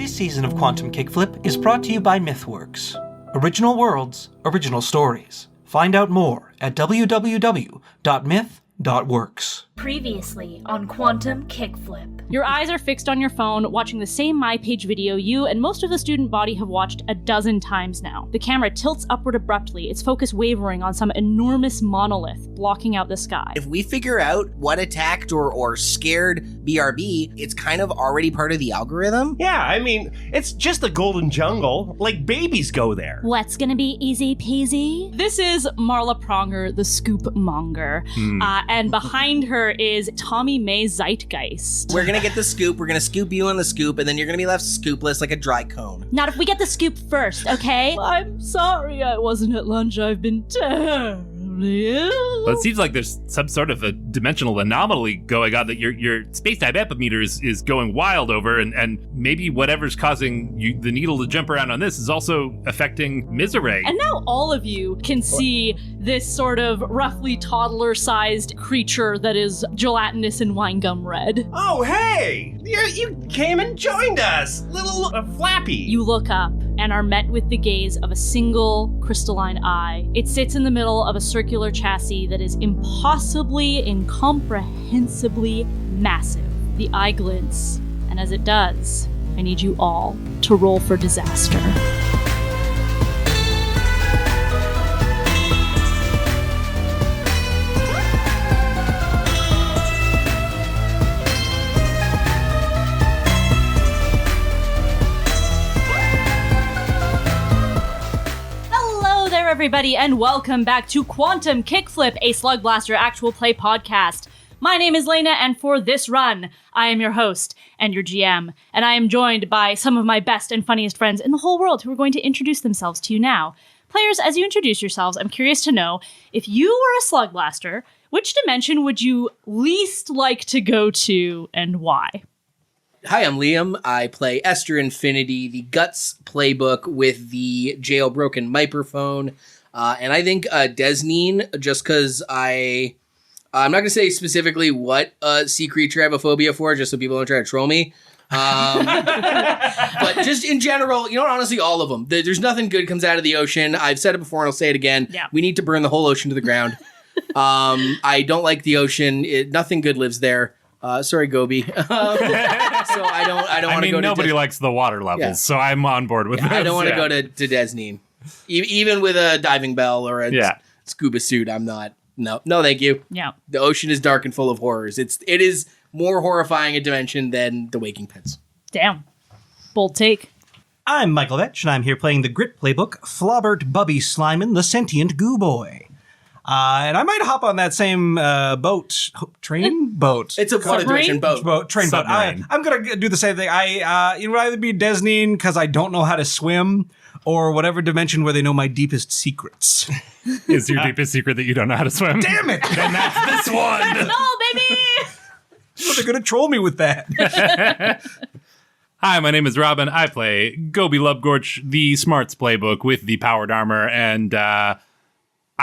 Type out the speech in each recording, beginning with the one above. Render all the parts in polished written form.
This season of Quantum Kickflip is brought to you by MythWorks. Original worlds, original stories. Find out more at www.myth.works. Previously on Quantum Kickflip. Your eyes are fixed on your phone, watching the same MyPage video you and most of the student body have watched a dozen times now. The camera tilts upward abruptly, its focus wavering on some enormous monolith blocking out the sky. If we figure out what attacked or scared BRB, it's kind of already part of the algorithm. Yeah, I mean, it's just the golden jungle. Like, babies go there. What's gonna be easy peasy? This is Marla Pronger, the scoop monger. And behind her is Tommy May Zeitgeist. We're gonna get the scoop, we're gonna scoop you on the scoop, and then you're gonna be left scoopless like a dry cone. Not if we get the scoop first, okay? I'm sorry I wasn't at lunch. I've been terribly ill. Well, it seems like there's some sort of a dimensional anomaly going on that your space-time epimeter is going wild over, and maybe whatever's causing the needle to jump around on this is also affecting Miserée. And now all of you can see this sort of roughly toddler-sized creature that is gelatinous and wine gum red. Oh, hey! You came and joined us! Little Flappy! You look up and are met with the gaze of a single crystalline eye. It sits in the middle of a circular chassis that is impossibly, incomprehensibly massive. The eye glints, and as it does, I need you all to roll for disaster. Everybody, and welcome back to Quantum Kickflip, a Slugblaster actual play podcast. My name is Laena, and for this run, I am your host and your GM, and I am joined by some of my best and funniest friends in the whole world who are going to introduce themselves to you now. Players, as you introduce yourselves, I'm curious to know, if you were a Slugblaster, which dimension would you least like to go to, and why? Hi, I'm Liam. I play Esther Infinitē, the Guts playbook with the jailbroken microphone. And I think Desneen, just because I'm not going to say specifically what sea creature I have a phobia for, just so people don't try to troll me. But just in general, honestly, all of them. There's nothing good comes out of the ocean. I've said it before and I'll say it again. Yeah. We need to burn the whole ocean to the ground. I don't like the ocean. Nothing good lives there. Sorry, Goby. So I don't want to go to... nobody likes the water levels, so I'm on board with this. I don't want to go to Desneen. Even with a diving bell or a scuba suit, I'm not. No, thank you. Yeah. The ocean is dark and full of horrors. It is more horrifying a dimension than the waking pits. Damn. Bold take. I'm Michael Vetsch, and I'm here playing the Grit playbook, Flobert, Bubby, Slyman, the sentient goo boy. And I might hop on that same train boat. It's a water dimension boat. Train boat. I'm going to do the same thing. It would either be Desneen because I don't know how to swim, or whatever dimension where they know my deepest secrets. Is your deepest secret that you don't know how to swim? Damn it! Then that's this one! No, baby! So they're going to troll me with that. Hi, my name is Robyn. I play Goby Lubgorch, the Smarts playbook with the powered armor, and I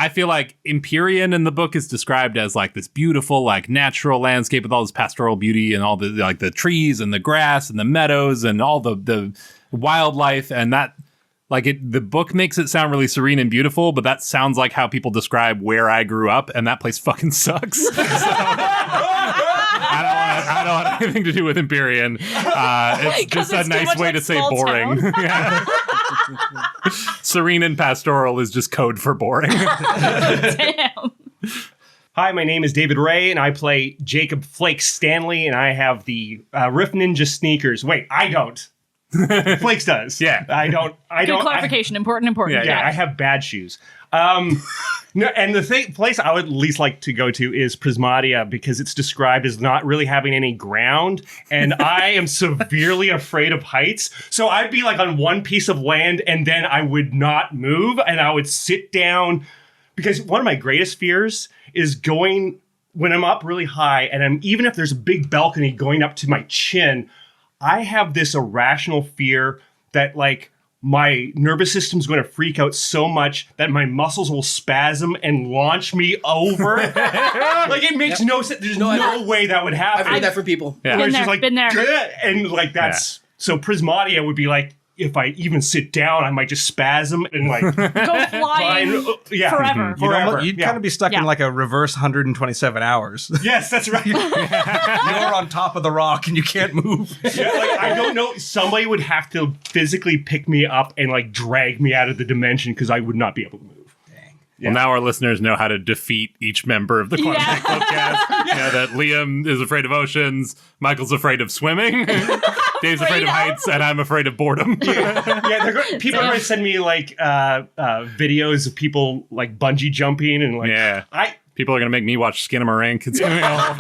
feel like Empyrean in the book is described as like this beautiful, like natural landscape with all this pastoral beauty and all the like the trees and the grass and the meadows and all the wildlife, and that the book makes it sound really serene and beautiful, but that sounds like how people describe where I grew up, and that place fucking sucks. So, I don't want anything to do with Empyrean. It's just a nice way to say boring. Yeah. Serene and pastoral is just code for boring. Damn. Hi, my name is David Ray, and I play Jacob Flakes Stanley, and I have the Riff Ninja sneakers. Wait, I don't. Flakes does. Yeah. I don't. Good clarification. Important. Yeah, I have bad shoes. No, and the place I would least like to go to is Prismatia, because it's described as not really having any ground, and I am severely afraid of heights. So I'd be like on one piece of land, and then I would not move, and I would sit down, because one of my greatest fears is going when I'm up really high, and even if there's a big balcony going up to my chin, I have this irrational fear that my nervous system's going to freak out so much that my muscles will spasm and launch me over. It makes no sense. There's no way that would happen. I've heard that from people. Yeah. Been there. And that's So Prismatia would be like, if I even sit down, I might just spasm and like Go flying forever. Forever. You'd kind of be stuck in like a reverse 127 hours. Yes, that's right. You're on top of the rock and you can't move. Yeah, like, I don't know. Somebody would have to physically pick me up and like drag me out of the dimension because I would not be able to move. Well, now our listeners know how to defeat each member of the Quantum Kickflip cast. You know that Liam is afraid of oceans, Michael's afraid of swimming, Dave's afraid of heights, and I'm afraid of boredom. People are going to send me like videos of people like bungee jumping and like people are going to make me watch Skinamarink. It's going to be a whole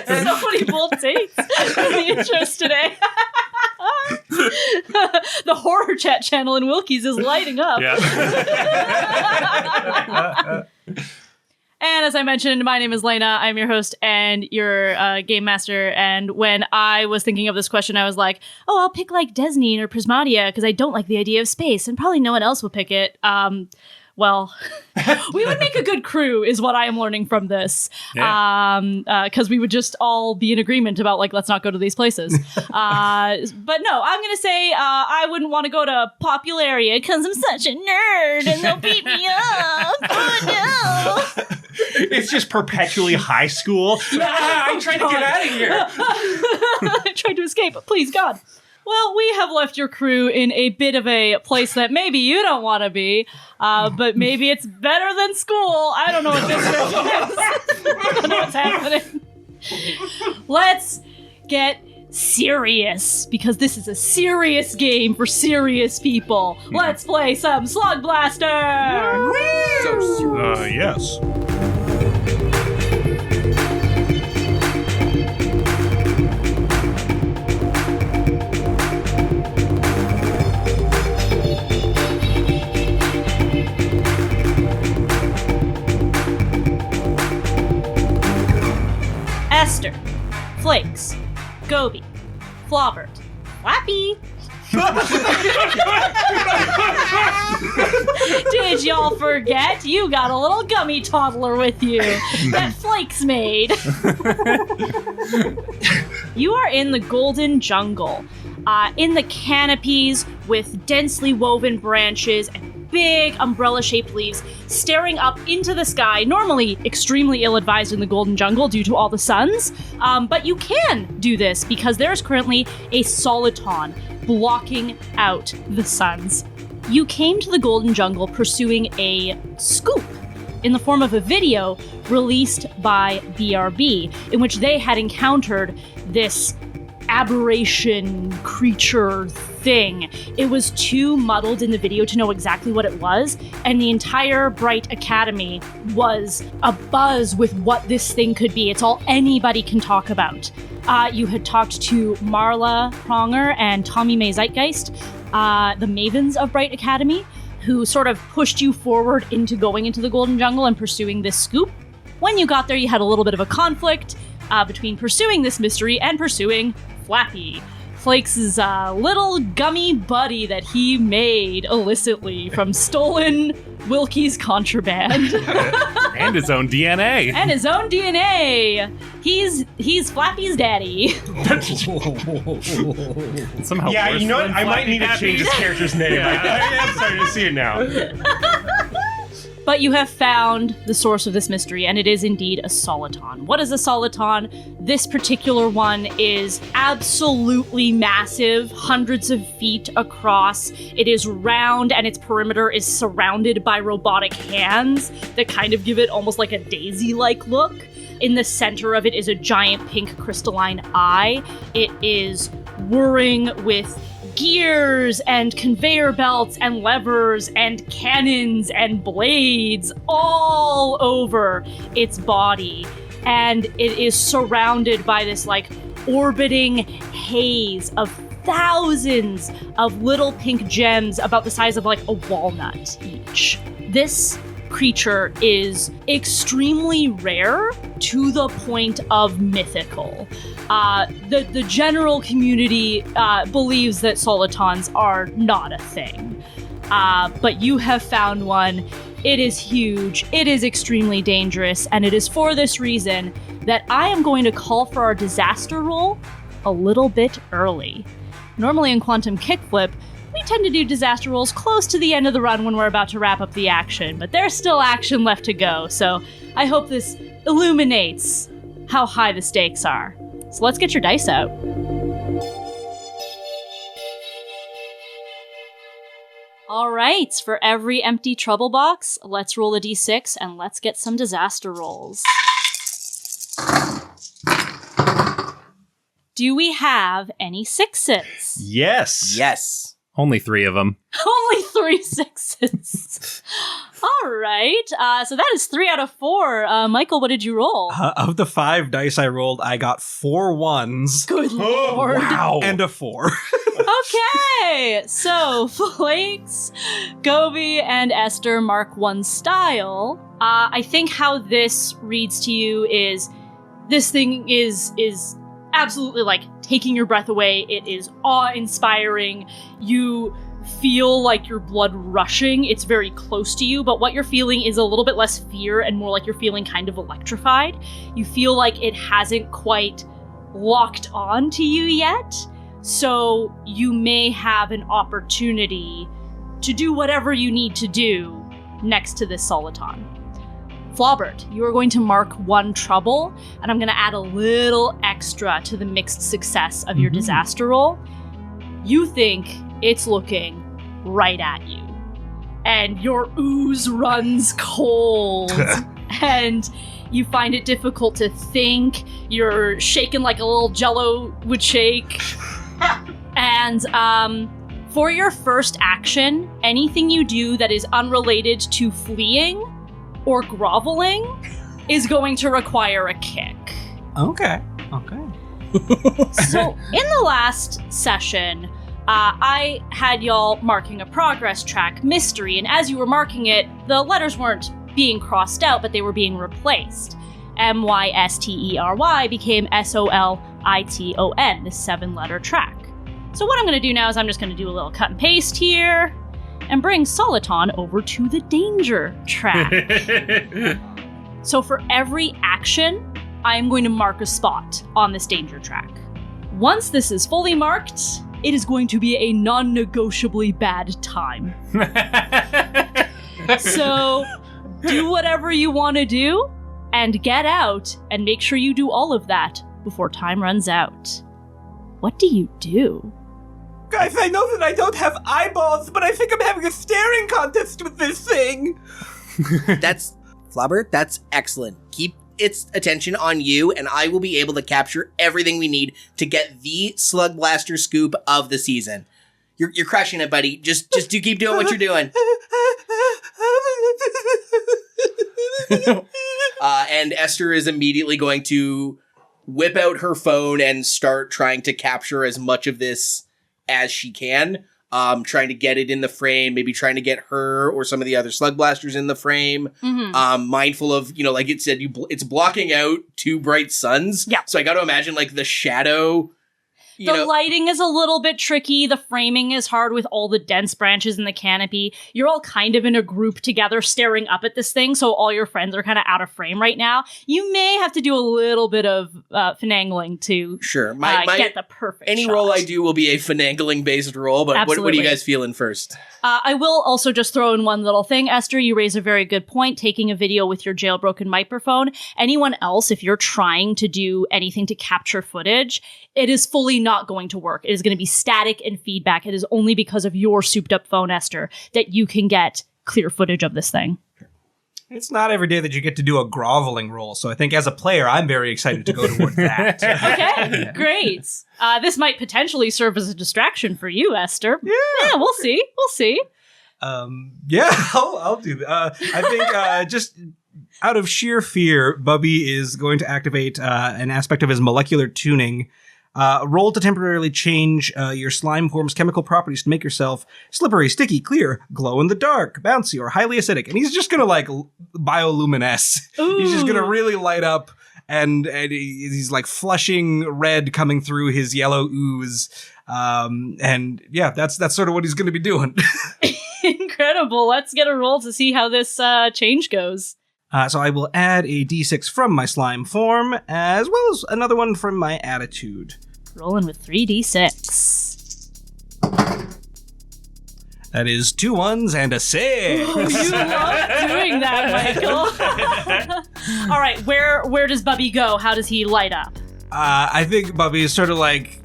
thing. So many bold takes in the intros today. The horror chat channel in Wilkie's is lighting up. Yeah. And as I mentioned, my name is Laena. I'm your host and your game master. And when I was thinking of this question, I was like, oh, I'll pick like Desneen or Prismatia because I don't like the idea of space, and probably no one else will pick it. Well, we would make a good crew is what I am learning from this. Because we would just all be in agreement about like, let's not go to these places. But no, I'm going to say I wouldn't want to go to Popularia because I'm such a nerd and they'll beat me up. Oh no. It's just perpetually high school. I'm trying to get out of here. I tried to escape, but please, God. Well, we have left your crew in a bit of a place that maybe you don't want to be, but maybe it's better than school. I don't know what this is. I don't know what's happening. Let's get serious, because this is a serious game for serious people. Let's play some Slugblaster! So serious. Yes. Esther, Flakes, Goby, Flobert, Flappy. Did y'all forget? You got a little gummy toddler with you that Flakes made. You are in the golden jungle, in the canopies with densely woven branches and big umbrella-shaped leaves staring up into the sky, normally extremely ill-advised in the golden jungle due to all the suns, but you can do this because there's currently a Soliton blocking out the suns. You came to the golden jungle pursuing a scoop in the form of a video released by BRB, in which they had encountered this aberration creature thing. It was too muddled in the video to know exactly what it was, and the entire Bright Academy was abuzz with what this thing could be. It's all anybody can talk about. You had talked to Marla Pronger and Tommy May Zeitgeist, the mavens of Bright Academy, who sort of pushed you forward into going into the Golden Jungle and pursuing this scoop. When you got there, you had a little bit of a conflict between pursuing this mystery and pursuing Flappy, Flakes' little gummy buddy that he made illicitly from stolen Wilkie's contraband. And his own DNA. And his own DNA. He's Flappy's daddy. Somehow Yeah, worse you know what? than I might Flappy need to Happy. change his character's name. I'm starting to see it now. But you have found the source of this mystery, and it is indeed a Soliton. What is a Soliton? This particular one is absolutely massive, hundreds of feet across. It is round, and its perimeter is surrounded by robotic hands that kind of give it almost like a daisy-like look. In the center of it is a giant pink crystalline eye. It is whirring with gears and conveyor belts and levers and cannons and blades all over its body. And it is surrounded by this like orbiting haze of thousands of little pink gems about the size of like a walnut each. This creature is extremely rare to the point of mythical. The general community believes that Solitons are not a thing. But you have found one. It is huge, it is extremely dangerous, and it is for this reason that I am going to call for our disaster roll a little bit early. Normally in Quantum Kickflip, we tend to do disaster rolls close to the end of the run when we're about to wrap up the action, but there's still action left to go, so I hope this illuminates how high the stakes are. So let's get your dice out. All right, for every empty trouble box, let's roll a d6 and let's get some disaster rolls. Do we have any sixes? Yes. Yes. Only 3 of them. Only 3 sixes. All right, so that is 3 out of 4. Michael, what did you roll? Of the 5 dice I rolled, I got 4 1s. Good lord. Wow. And a 4. Okay, so Flakes, Goby, and Esther mark 1 style. I think how this reads to you is this thing is absolutely like taking your breath away. It is awe-inspiring. You feel like your blood rushing. It's very close to you, but what you're feeling is a little bit less fear and more like you're feeling kind of electrified. You feel like it hasn't quite locked on to you yet, so you may have an opportunity to do whatever you need to do next to this Soliton. Flobert, you are going to mark 1 trouble, and I'm going to add a little extra to the mixed success of your disaster roll. You think it's looking right at you, and your ooze runs cold, and you find it difficult to think. You're shaking like a little jello would shake. And for your first action, anything you do that is unrelated to fleeing or groveling is going to require a kick. Okay. So in the last session, I had y'all marking a progress track, Mystery, and as you were marking it, the letters weren't being crossed out, but they were being replaced. MYSTERY became SOLITON, this 7-letter track. So what I'm going to do now is I'm just going to do a little cut and paste here and bring Soliton over to the danger track. So for every action, I am going to mark a spot on this danger track. Once this is fully marked, it is going to be a non-negotiably bad time. So do whatever you want to do and get out, and make sure you do all of that before time runs out. What do you do? Guys, I know that I don't have eyeballs, but I think I'm having a staring contest with this thing. That's, Flobert, that's excellent. Keep its attention on you, and I will be able to capture everything we need to get the Slugblaster scoop of the season. You're crushing it, buddy. Just do keep doing what you're doing. And Esther is immediately going to whip out her phone and start trying to capture as much of this as she can. Trying to get it in the frame, maybe trying to get her or some of the other Slugblasters in the frame. Mm-hmm. Mindful of, like it said, it's blocking out 2 bright suns. Yeah. So I got to imagine like the shadow. The lighting is a little bit tricky. The framing is hard with all the dense branches in the canopy. You're all kind of in a group together staring up at this thing, so all your friends are kind of out of frame right now. You may have to do a little bit of finagling to get the perfect Any shot. roll I do will be a finagling-based roll, but what are you guys feeling first? I will also just throw in one little thing. Esther, you raise a very good point, taking a video with your jailbroken microphone. Anyone else, if you're trying to do anything to capture footage, it is fully not going to work. It is going to be static and feedback. It is only because of your souped-up phone, Esther, that you can get clear footage of this thing. It's not every day that you get to do a groveling roll, so I think as a player, I'm very excited to go toward that. Okay, great. This might potentially serve as a distraction for you, Esther. Yeah, we'll see. I'll do that. I think just out of sheer fear, Bubby is going to activate an aspect of his molecular tuning. Roll to temporarily change your slime form's chemical properties to make yourself slippery, sticky, clear, glow in the dark, bouncy, or highly acidic. And he's just gonna bioluminesce. Ooh. He's just gonna really light up, and he's like flushing red coming through his yellow ooze. That's sort of what he's gonna be doing. Incredible. Let's get a roll to see how this change goes. So I will add a d6 from my slime form, as well as another one from my attitude. Rolling with 3d6. That is 2 1s and a 6. Oh, you love doing that, Michael. All right, where does Bubby go? How does he light up? I think Bubby is sort of like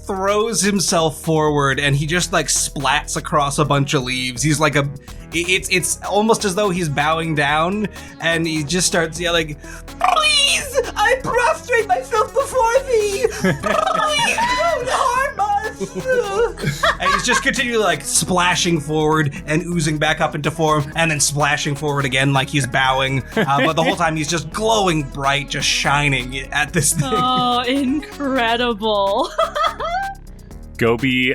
throws himself forward and he just like splats across a bunch of leaves. He's like it's almost as though he's bowing down, and he just starts yelling, "Please, I prostrate myself before thee! Please don't harm us!" And he's just continually like splashing forward and oozing back up into form, and then splashing forward again like he's bowing. But the whole time he's just glowing bright, just shining at this thing. Oh, incredible. Goby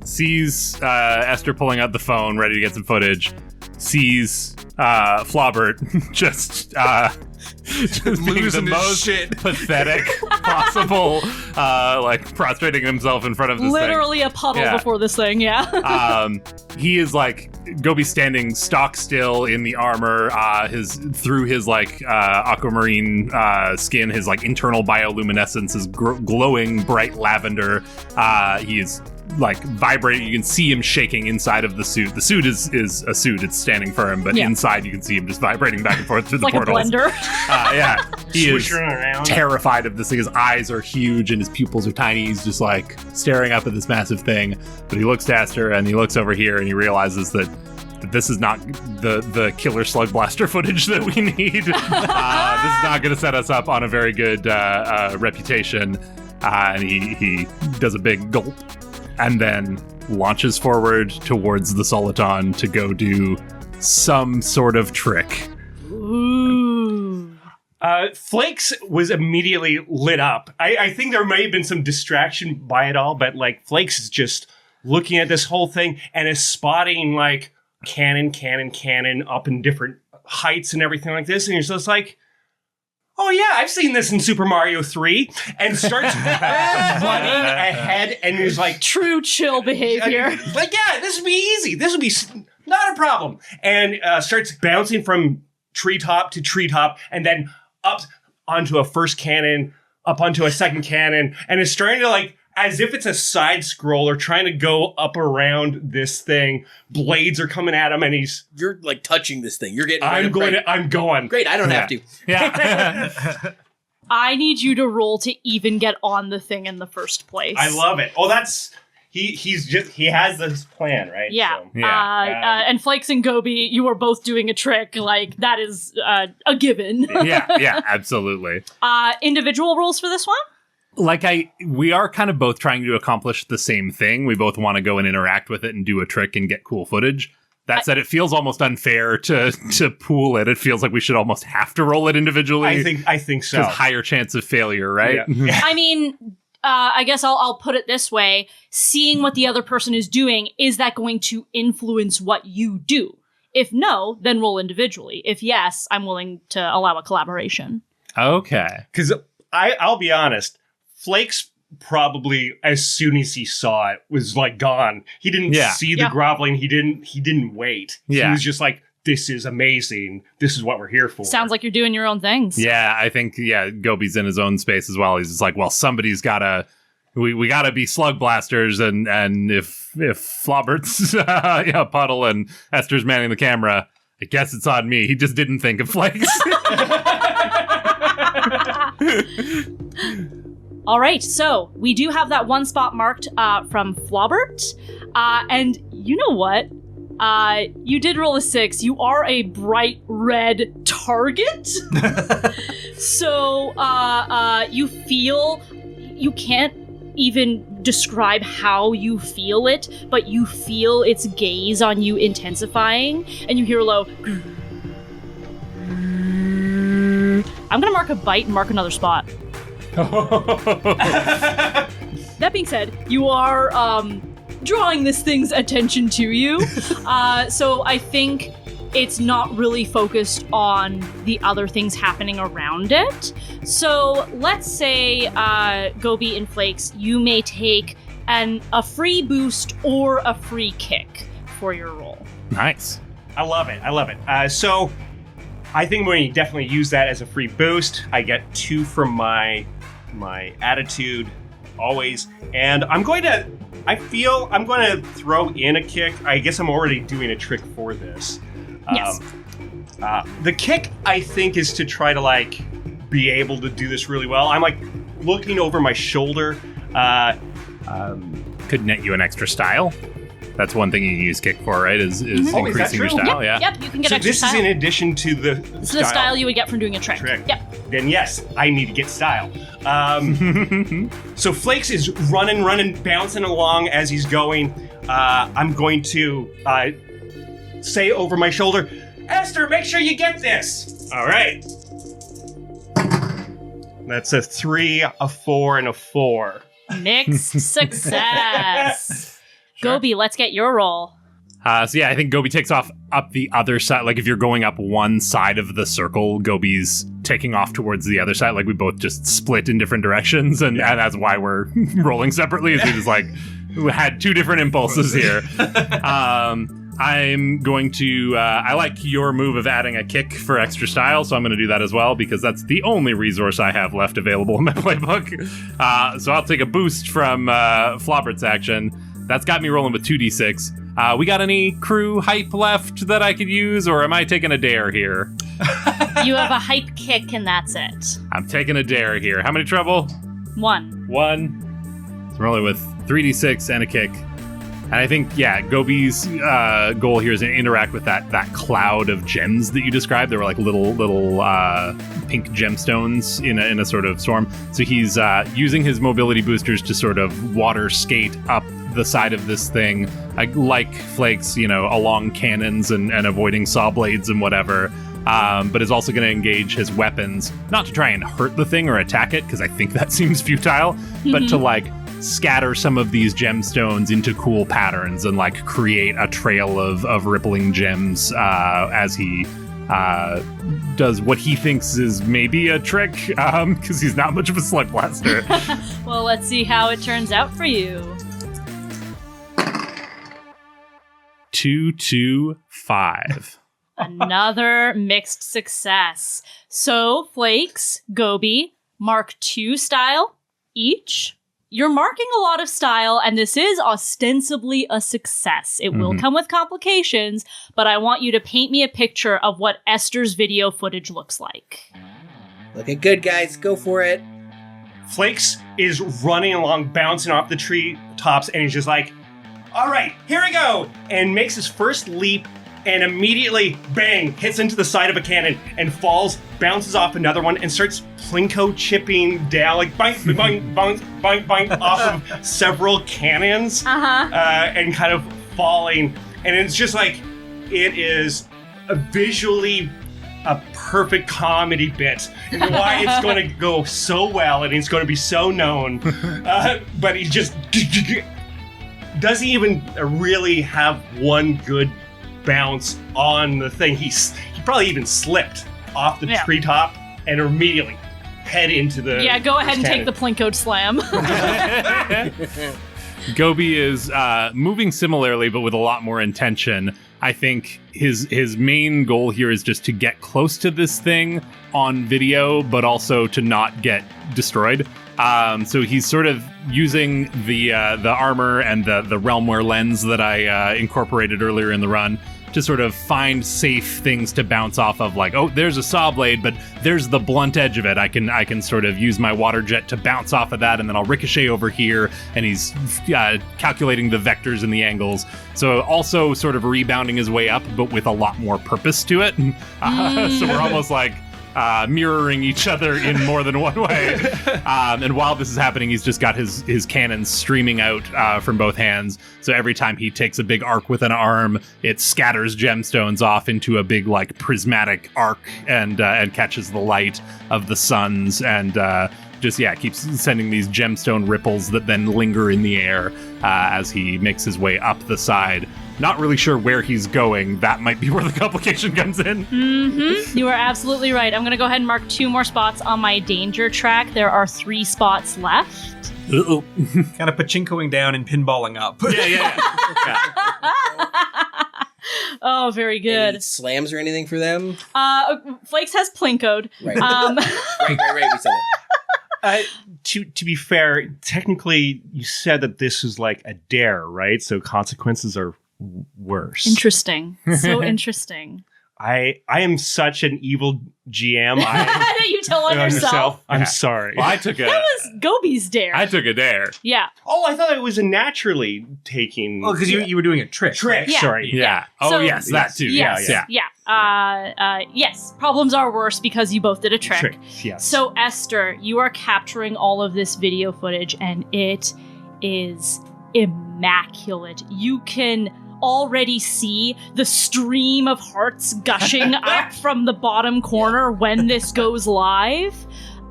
sees Esther pulling out the phone, ready to get some footage. Sees Flobert just being Losing the his most shit. pathetic possible, like prostrating himself in front of this Literally a puddle Yeah. before this thing, yeah. thing. He is like Goby standing stock still in the armor. Through his like aquamarine skin, his like internal bioluminescence is glowing bright lavender. He is like vibrating. You can see him shaking inside of the suit. The suit is a suit. It's standing firm, but Yeah. inside you can see him just vibrating back and forth through Like the a portals. blender. Yeah, he is Swishing around. terrified of this thing. His eyes are huge and his pupils are tiny. He's just like staring up at this massive thing. But he looks to Esther and he looks over here and he realizes that this is not the killer Slugblaster footage that we need. This is not going to set us up on a very good reputation. And he does a big gulp and then launches forward towards the Soliton to go do some sort of trick. Ooh. Flakes was immediately lit up. I think there may have been some distraction by it all, but like Flakes is just looking at this whole thing and is spotting like cannon up in different heights and everything like this. And he's just like, oh yeah, I've seen this in Super Mario 3, and starts running ahead, and he's like, True chill behavior. like, yeah, this would be easy. This would be not a problem. And starts bouncing from treetop to treetop, and then up onto a first cannon, up onto a second cannon, and is starting to like, as if it's a side scroller, trying to go up around this thing. Blades are coming at him, and You're like touching this thing. You're getting. I'm going. Great. I don't have to. Yeah. I need you to roll to even get on the thing in the first place. I love it. Oh, that's he has this plan, right? Yeah. So, Yeah. And Flakes and Goby, you are both doing a trick. Like, that is a given. yeah, absolutely. Individual rolls for this one? We are kind of both trying to accomplish the same thing. We both want to go and interact with it and do a trick and get cool footage. That said, it feels almost unfair to pool it. It feels like we should almost have to roll it individually. I think so. Because higher chance of failure, right? Yeah. I mean, I guess I'll put it this way. Seeing what the other person is doing, is that going to influence what you do? If no, then roll individually. If yes, I'm willing to allow a collaboration. Okay. Because I'll be honest, Flakes probably, as soon as he saw it, was like gone. He didn't see the groveling. He didn't wait. He was just like, this is amazing. This is what we're here for. Sounds like you're doing your own things. Yeah, I think, Goby's in his own space as well. He's just like, well, somebody's gotta, we gotta be Slugblasters, and if Flobert's a puddle and Esther's manning the camera, I guess it's on me. He just didn't think of Flakes. All right, so we do have that one spot marked from Flobert. And you know what? You did roll a 6. You are a bright red target. So you feel, you can't even describe how you feel it, but you feel its gaze on you intensifying, and you hear a low, I'm gonna mark a bite and mark another spot. That being said, you are drawing this thing's attention to you. So I think it's not really focused on the other things happening around it. So let's say, Goby and Flakes, you may take a free boost or a free kick for your roll. Nice. I love it. So I think we definitely use that as a free boost. I get 2 from my my attitude always, and I feel I'm going to throw in a kick. I guess I'm already doing a trick for this. Yes. The kick, I think, is to try to like be able to do this really well. I'm like looking over my shoulder. Could net you an extra style. That's one thing you can use kick for, right? Is increasing your style. Yep, you can get So extra this style. is in addition to the This is the style you would get from doing a trick. Yep. Then yes, I need to get style. So Flakes is running, bouncing along as he's going. I'm going to say over my shoulder, Esther, make sure you get this. All right. That's a 3, a 4, and a 4. Mixed success. Goby, let's get your roll. So yeah, I think Goby takes off up the other side. Like if you're going up one side of the circle, Goby's taking off towards the other side. Like we both just split in different directions, and that's why we're rolling separately. Is we just like we had two different impulses here. I'm going to. I like your move of adding a kick for extra style, so I'm going to do that as well because that's the only resource I have left available in my playbook. So I'll take a boost from Flobert's action. That's got me rolling with 2d6. We got any crew hype left that I could use, or am I taking a dare here? You have a hype kick, and that's it. I'm taking a dare here. How many trouble? 1. 1. So I'm rolling with 3d6 and a kick. And I think, Goby's goal here is to interact with that cloud of gems that you described. There were like little pink gemstones in a sort of storm. So he's using his mobility boosters to sort of water skate up the side of this thing, like Flakes, along cannons and avoiding saw blades and whatever. But is also going to engage his weapons, not to try and hurt the thing or attack it, because I think that seems futile, but to like scatter some of these gemstones into cool patterns and like create a trail of rippling gems as he does what he thinks is maybe a trick, because he's not much of a Slugblaster. Well, let's see how it turns out for you. 2, 2, 5. Another mixed success. So, Flakes, Goby, mark 2 style each. You're marking a lot of style, and this is ostensibly a success. It will come with complications, but I want you to paint me a picture of what Esther's video footage looks like. Looking good, guys. Go for it. Flakes is running along, bouncing off the tree tops, and he's just like, all right, here we go, and makes his first leap, and immediately, bang, hits into the side of a cannon and falls, bounces off another one, and starts plinko chipping down, like bang, bang, bang, bang, bang, off of several cannons, and kind of falling. And it's just like, it is visually a perfect comedy bit. And why it's going to go so well, and it's going to be so known. But he just doesn't even really have one good bounce on the thing. He probably even slipped off the treetop and immediately head into the go ahead and cannon. take the plinkoed slam. Goby is moving similarly, but with a lot more intention. I think his main goal here is just to get close to this thing on video, but also to not get destroyed. So he's sort of using the armor and the Realmware lens that I incorporated earlier in the run to sort of find safe things to bounce off of, like, oh, there's a saw blade, but there's the blunt edge of it. I can sort of use my water jet to bounce off of that, and then I'll ricochet over here, and he's calculating the vectors and the angles. So also sort of rebounding his way up, but with a lot more purpose to it. So we're almost like mirroring each other in more than one way. And while this is happening, he's just got his cannons streaming out from both hands. So every time he takes a big arc with an arm, it scatters gemstones off into a big like prismatic arc and catches the light of the suns and keeps sending these gemstone ripples that then linger in the air as he makes his way up the side. Not really sure where he's going. That might be where the complication comes in. You are absolutely right. I'm going to go ahead and mark 2 more spots on my danger track. There are 3 spots left. Uh-oh. Kind of pachinkoing down and pinballing up. Yeah. Oh, very good. Any slams or anything for them? Flakes has plinkoed. Right. Right. We said it. to be fair, technically, you said that this was like a dare, right? So consequences are worse. Interesting. So interesting. I am such an evil GM. You tell on yourself. I'm sorry. Well, That was Goby's dare. I took a dare. Yeah. Oh, I thought it was a naturally taking. Oh, because you were doing a trick. Trick. Yeah. Sorry. Yeah. Oh, So- yes, that too. Yes. Yeah. Yes. Problems are worse because you both did a trick. Trick. Yes. So, Esther, you are capturing all of this video footage, and it is immaculate. You can already see the stream of hearts gushing up from the bottom corner when this goes live.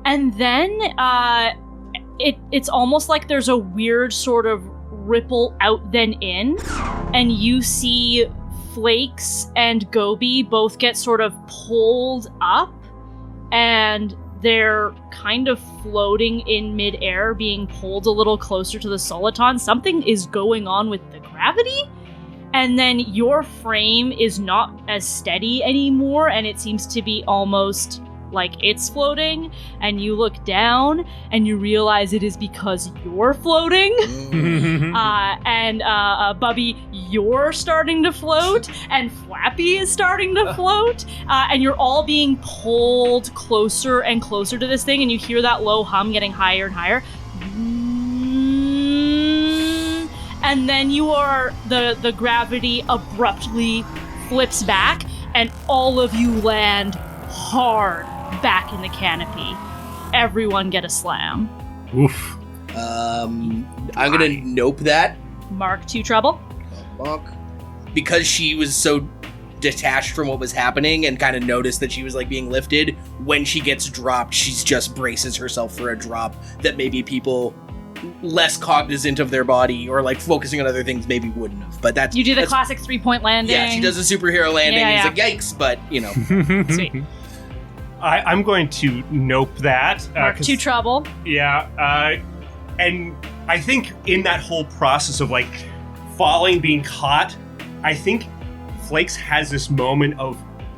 And then it's almost like there's a weird sort of ripple out then in, and you see Flakes and Goby both get sort of pulled up, and they're kind of floating in midair, being pulled a little closer to the Soliton. Something is going on with the gravity, and then your frame is not as steady anymore, and it seems to be almost like it's floating, and you look down and you realize it is because you're floating. And Bubby, you're starting to float, and Flappy is starting to float, and you're all being pulled closer and closer to this thing, and you hear that low hum getting higher and higher. And then you are the gravity abruptly flips back, and all of you land hard back in the canopy. Everyone get a slam. Oof. I'm gonna nope that. Mark 2 trouble. Bonk. Because she was so detached from what was happening and kind of noticed that she was like being lifted, when she gets dropped, she's just braces herself for a drop that maybe people less cognizant of their body or like focusing on other things maybe wouldn't have. But that's You do the that's, classic 3-point landing. Yeah, she does a superhero landing Yeah, and it's like yikes, but you know. Sweet. I'm going to nope that. Mark 2 trouble. Yeah, and I think in that whole process of like falling, being caught, I think Flakes has this moment of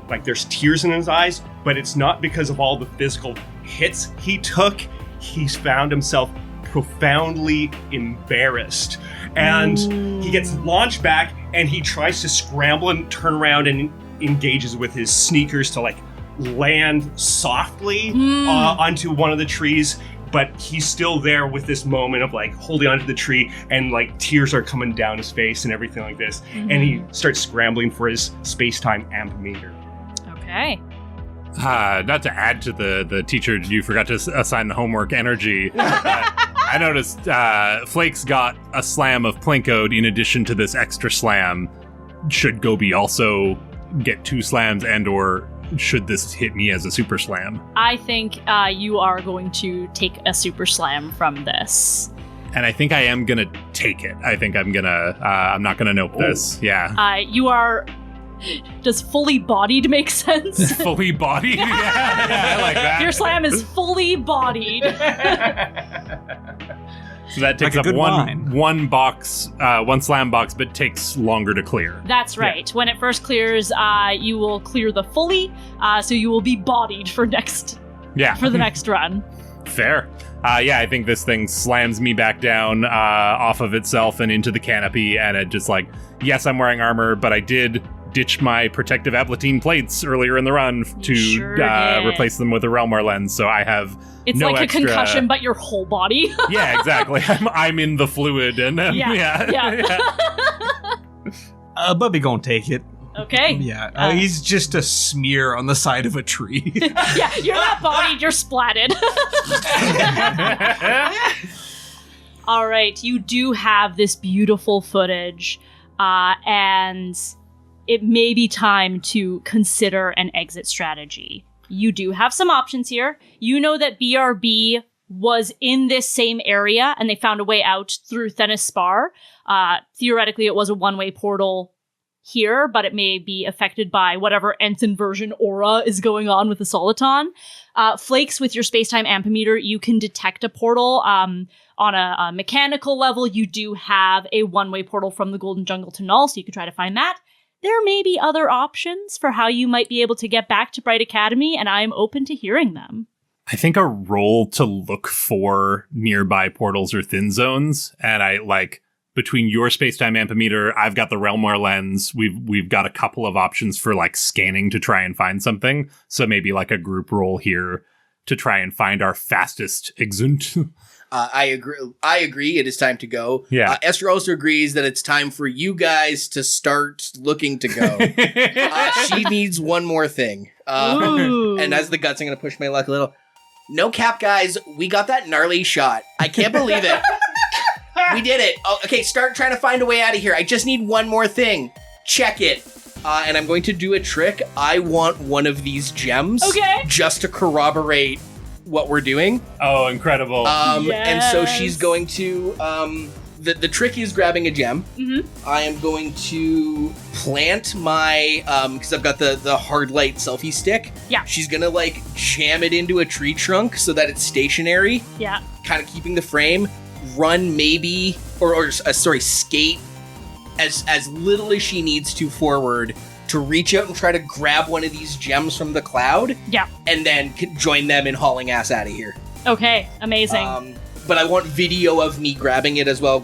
like there's tears in his eyes, but it's not because of all the physical hits he took. He's found himself profoundly embarrassed, and he gets launched back, and he tries to scramble and turn around and engages with his sneakers to like land softly onto one of the trees, but he's still there with this moment of like holding onto the tree, and like tears are coming down his face and everything like this, and he starts scrambling for his space-time ammeter. Okay. Not to add to the teacher, you forgot to assign the homework energy. I noticed Flakes got a slam of Plinkoed in addition to this extra slam. Should Goby also get 2 slams, and or should this hit me as a super slam? I think you are going to take a super slam from this. And I think I am going to take it. I think I'm going to... I'm not going to nope this. Yeah. You are... Does fully bodied make sense? Fully bodied? Yeah, I like that. Your slam is fully bodied. So that takes Like a up good wine. one box, one slam box, but takes longer to clear. That's right. When it first clears, you will clear the fully, so you will be bodied for the next run. Fair. I think this thing slams me back down off of itself and into the canopy, and it just like, yes, I'm wearing armor, but I did ditch my protective Ablatine plates earlier in the run to replace them with a Realmar lens, so I have It's no like extra... a concussion, but your whole body. Yeah, exactly. I'm in the fluid, and Yeah. Bubby gonna take it. Okay. Yeah, he's just a smear on the side of a tree. Yeah, you're not bodied, you're splatted. All right, you do have this beautiful footage, and it may be time to consider an exit strategy. You do have some options here. You know that BRB was in this same area, and they found a way out through Thenis Spar. Theoretically, it was a one-way portal here, but it may be affected by whatever nth inversion aura is going on with the Soliton. Flakes, with your space-time ampemeter, you can detect a portal. On a mechanical level, you do have a one-way portal from the Golden Jungle to Null, so you can try to find that. There may be other options for how you might be able to get back to Bright Academy, and I am open to hearing them. I think a roll to look for nearby portals or thin zones, and I like between your space-time ampimeter, I've got the Realmware lens. We've got a couple of options for like scanning to try and find something. So maybe like a group roll here to try and find our fastest exunt. I agree. It is time to go. Yeah. Esther also agrees that it's time for you guys to start looking to go. She needs one more thing. And as the guts, I'm going to push my luck a little. No cap, guys. We got that gnarly shot. I can't believe it. We did it. Oh, okay, start trying to find a way out of here. I just need one more thing. Check it. And I'm going to do a trick. I want one of these gems. Okay. Just to corroborate what we're doing. Oh, incredible. And so she's going to, the trick is grabbing a gem. Mm-hmm. I am going to plant my, because I've got the hard light selfie stick. Yeah. She's going to like jam it into a tree trunk so that it's stationary. Yeah. Kind of keeping the frame. Run maybe, skate as little as she needs to forward to reach out and try to grab one of these gems from the cloud. Yeah. And then join them in hauling ass out of here. Okay, amazing. But I want video of me grabbing it as well,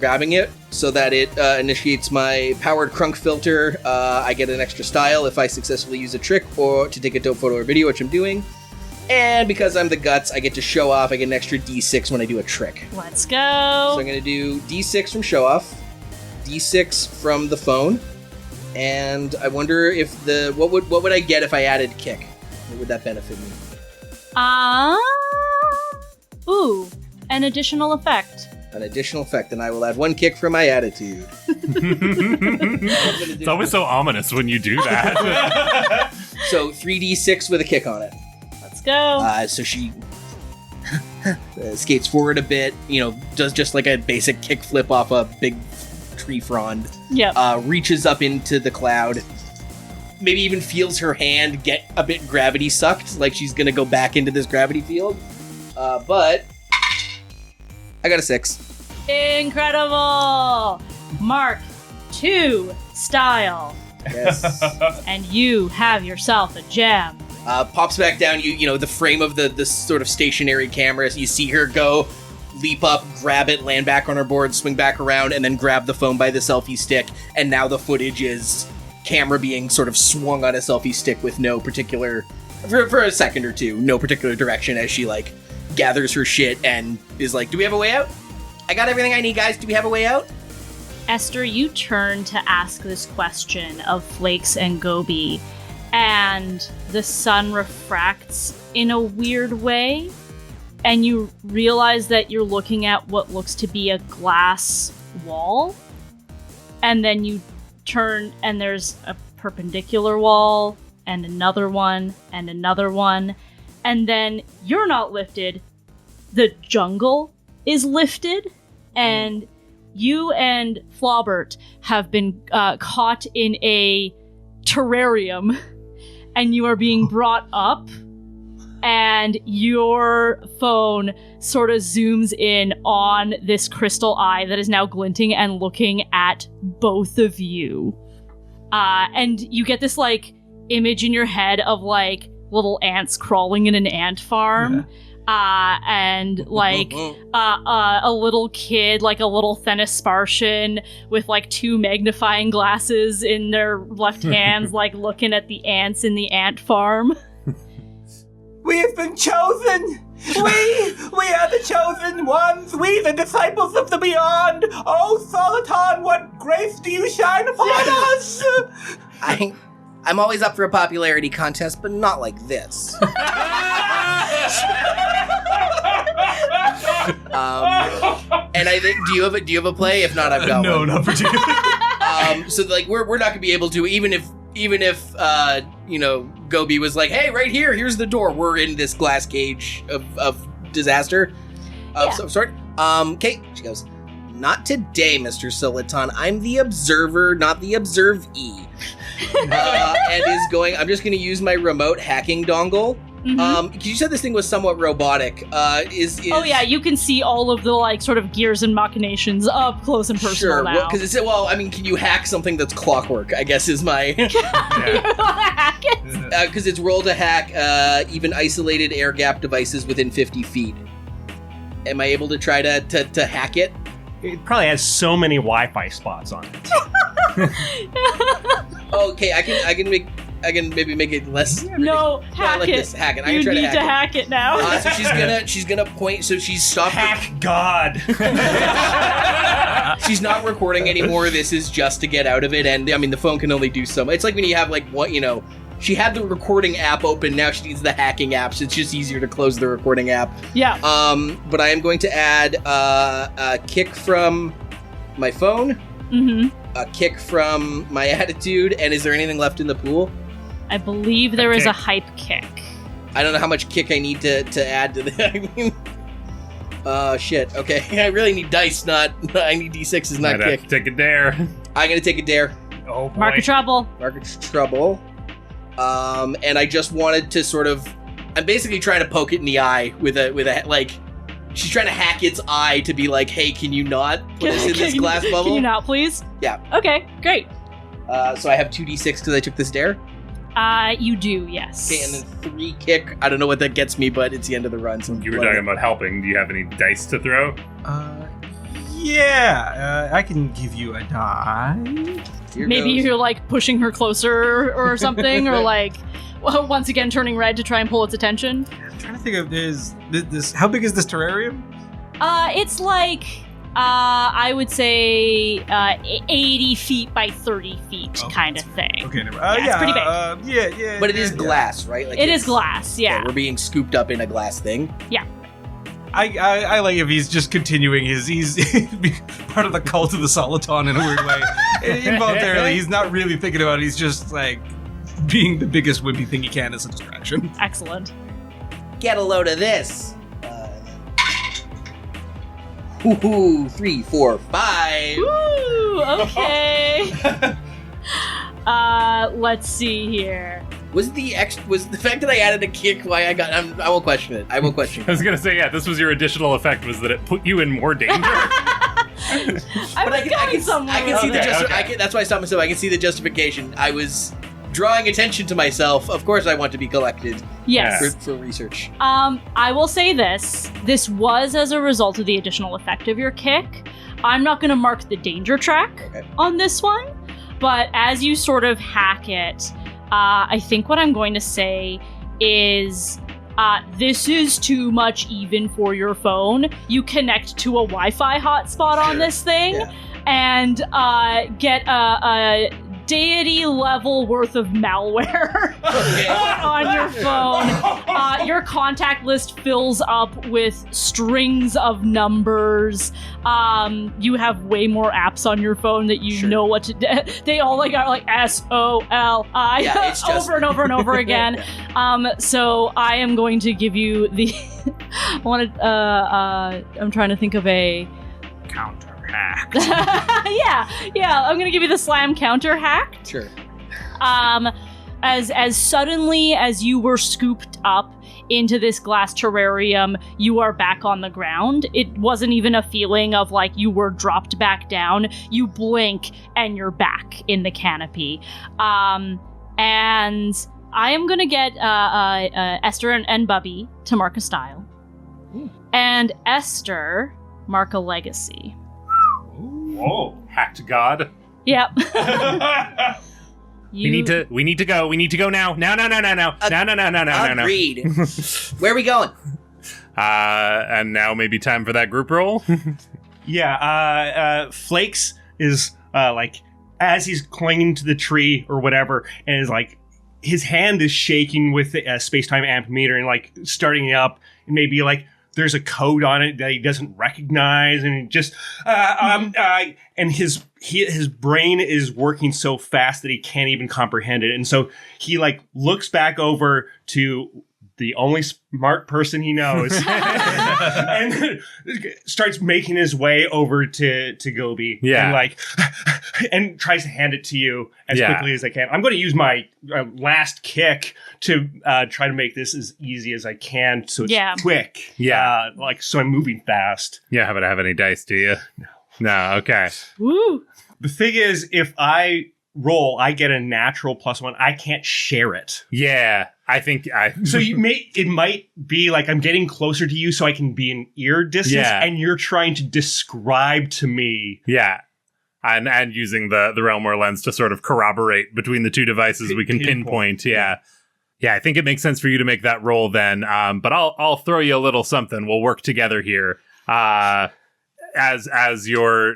so that it initiates my powered crunk filter. I get an extra style if I successfully use a trick or to take a dope photo or video, which I'm doing. And because I'm the guts, I get to show off. I get an extra D6 when I do a trick. Let's go. So I'm going to do D6 from show off, D6 from the phone, and I wonder if what would I get if I added kick? What would that benefit me? An additional effect. An additional effect, and I will add one kick for my attitude. It's always so ominous when you do that. So 3D6 with a kick on it. Let's go. So she skates forward a bit, does just like a basic kickflip off a big tree frond. Yep. Reaches up into the cloud. Maybe even feels her hand get a bit gravity sucked, like she's gonna go back into this gravity field. But I got a 6. Incredible. Mark 2 style. Yes. And you have yourself a gem. Pops back down, the frame of the sort of stationary camera. You see her go, leap up, grab it, land back on her board, swing back around, and then grab the phone by the selfie stick. And now the footage is camera being sort of swung on a selfie stick with no particular, for a second or two, no particular direction as she, like, gathers her shit and is like, do we have a way out? I got everything I need, guys. Do we have a way out? Esther, you turn to ask this question of Flakes and Goby, and the sun refracts in a weird way, and you realize that you're looking at what looks to be a glass wall, and then you turn and there's a perpendicular wall, and another one, and another one, and then you're not lifted, the jungle is lifted, and you and Flobert have been caught in a terrarium, and you are being brought up, and your phone sort of zooms in on this crystal eye that is now glinting and looking at both of you. And you get this, like, image in your head of, like, little ants crawling in an ant farm. Yeah. And like a little kid, like a little Thenispartian with like 2 magnifying glasses in their left hands, like looking at the ants in the ant farm. We have been chosen! We are the chosen ones! We, the disciples of the beyond! Oh, Soliton, what grace do you shine upon us! I'm always up for a popularity contest, but not like this. And I think, do you have a play? If not, I've got no, one. No, not particularly. So like we're not gonna be able to, even if Goby was like, hey, right here, here's the door. We're in this glass cage of disaster of some sort. Okay, she goes, not today, Mr. Soliton. I'm the observer, not the observee. And is going, I'm just going to use my remote hacking dongle You said this thing was somewhat robotic. Oh yeah, you can see all of the like sort of gears and machinations up close and personal now. Because can you hack something that's clockwork? I guess is my. Hack it? Because it's roll to hack even isolated air gap devices within 50 feet. Am I able to try to hack it? It probably has so many Wi-Fi spots on it. Okay, I can maybe make it less. No, hack like it. This. Hack it. I You can try need to hack it now. So she's gonna point. So she's stopped. Hack God. She's not recording anymore. This is just to get out of it. And I mean, the phone can only do so much. It's like when you have she had the recording app open. Now she needs the hacking app. So it's just easier to close the recording app. Yeah. But I am going to add a kick from my phone. A kick from my attitude. And is there anything left in the pool? I believe there is a hype kick. I don't know how much kick I need to add to that. I mean, shit. Okay, I really need dice. I need d6s, not kick. Take a dare. I'm gonna take a dare. Oh boy. Mark of trouble. Mark of trouble. And I just wanted to sort of. I'm basically trying to poke it in the eye with a like. She's trying to hack its eye to be like, hey, can you not put us in this glass bubble? Can you not, please? Yeah. Okay, great. So I have 2d6 because I took this dare. You do, yes. Okay, and then 3 kick. I don't know what that gets me, but it's the end of the run. So You were talking about helping. Do you have any dice to throw? Yeah, I can give you a die. Maybe you're like pushing her closer or something, or like once again turning red to try and pull its attention. I'm trying to think of this. How big is this terrarium? It's like I would say 80 feet by 30 feet kind of thing. Okay, never. It's pretty big. Yeah. But it is glass, right? Like It is glass, yeah. Okay, we're being scooped up in a glass thing. Yeah. I like if he's just continuing he's part of the cult of the Soliton in a weird way. Involuntarily, he's not really thinking about it. He's just like being the biggest wimpy thing he can as a distraction. Excellent. Get a load of this. Woohoo! 3, 4, 5. Woo! Okay. Let's see here. Was the fact that I added a kick why I got? I won't question it. I will question it. I was gonna say, yeah, this was your additional effect, was that it put you in more danger. I can see the justification. That's why I stopped myself. I can see the justification. I was drawing attention to myself. Of course, I want to be collected. Yes. For research. I will say this. This was as a result of the additional effect of your kick. I'm not going to mark the danger track on this one, but as you sort of hack it, I think what I'm going to say is this is too much even for your phone. You connect to a Wi-Fi hotspot on this thing and get a deity level worth of malware on your phone. Your contact list fills up with strings of numbers. You have way more apps on your phone that you know what to do. They all are like SOLI over and over and over again. So I am going to give you the I'm trying to think of a Counter hack. yeah, I'm gonna give you the slam counter hack. Sure. As suddenly as you were scooped up into this glass terrarium, you are back on the ground. It wasn't even a feeling of like you were dropped back down. You blink and you're back in the canopy. And I am gonna get Esther and Bubby to mark a style. And Esther mark a legacy. Whoa, hacked God. Yep. We need to go. We need to go now. No. Agreed. Where are we going? And now maybe time for that group roll. Yeah, Flakes is like as he's clinging to the tree or whatever, and is like his hand is shaking with the space-time ampermeter and like starting it up, and maybe like there's a code on it that he doesn't recognize, and just and his brain is working so fast that he can't even comprehend it, and so he like looks back over to the only smart person he knows, and starts making his way over to Goby, and tries to hand it to you as quickly as I can. I'm going to use my last kick to try to make this as easy as I can, so it's quick. So I'm moving fast. Yeah, haven't have any dice, do you? No. Okay. Woo! The thing is, if I roll, I get a natural +1. I can't share it. Yeah, I think So it might be like I'm getting closer to you, so I can be in ear distance, and you're trying to describe to me. Yeah, and using the Realmware lens to sort of corroborate between the two devices, we can pinpoint. Yeah, I think it makes sense for you to make that roll then. But I'll throw you a little something. We'll work together here. As you're,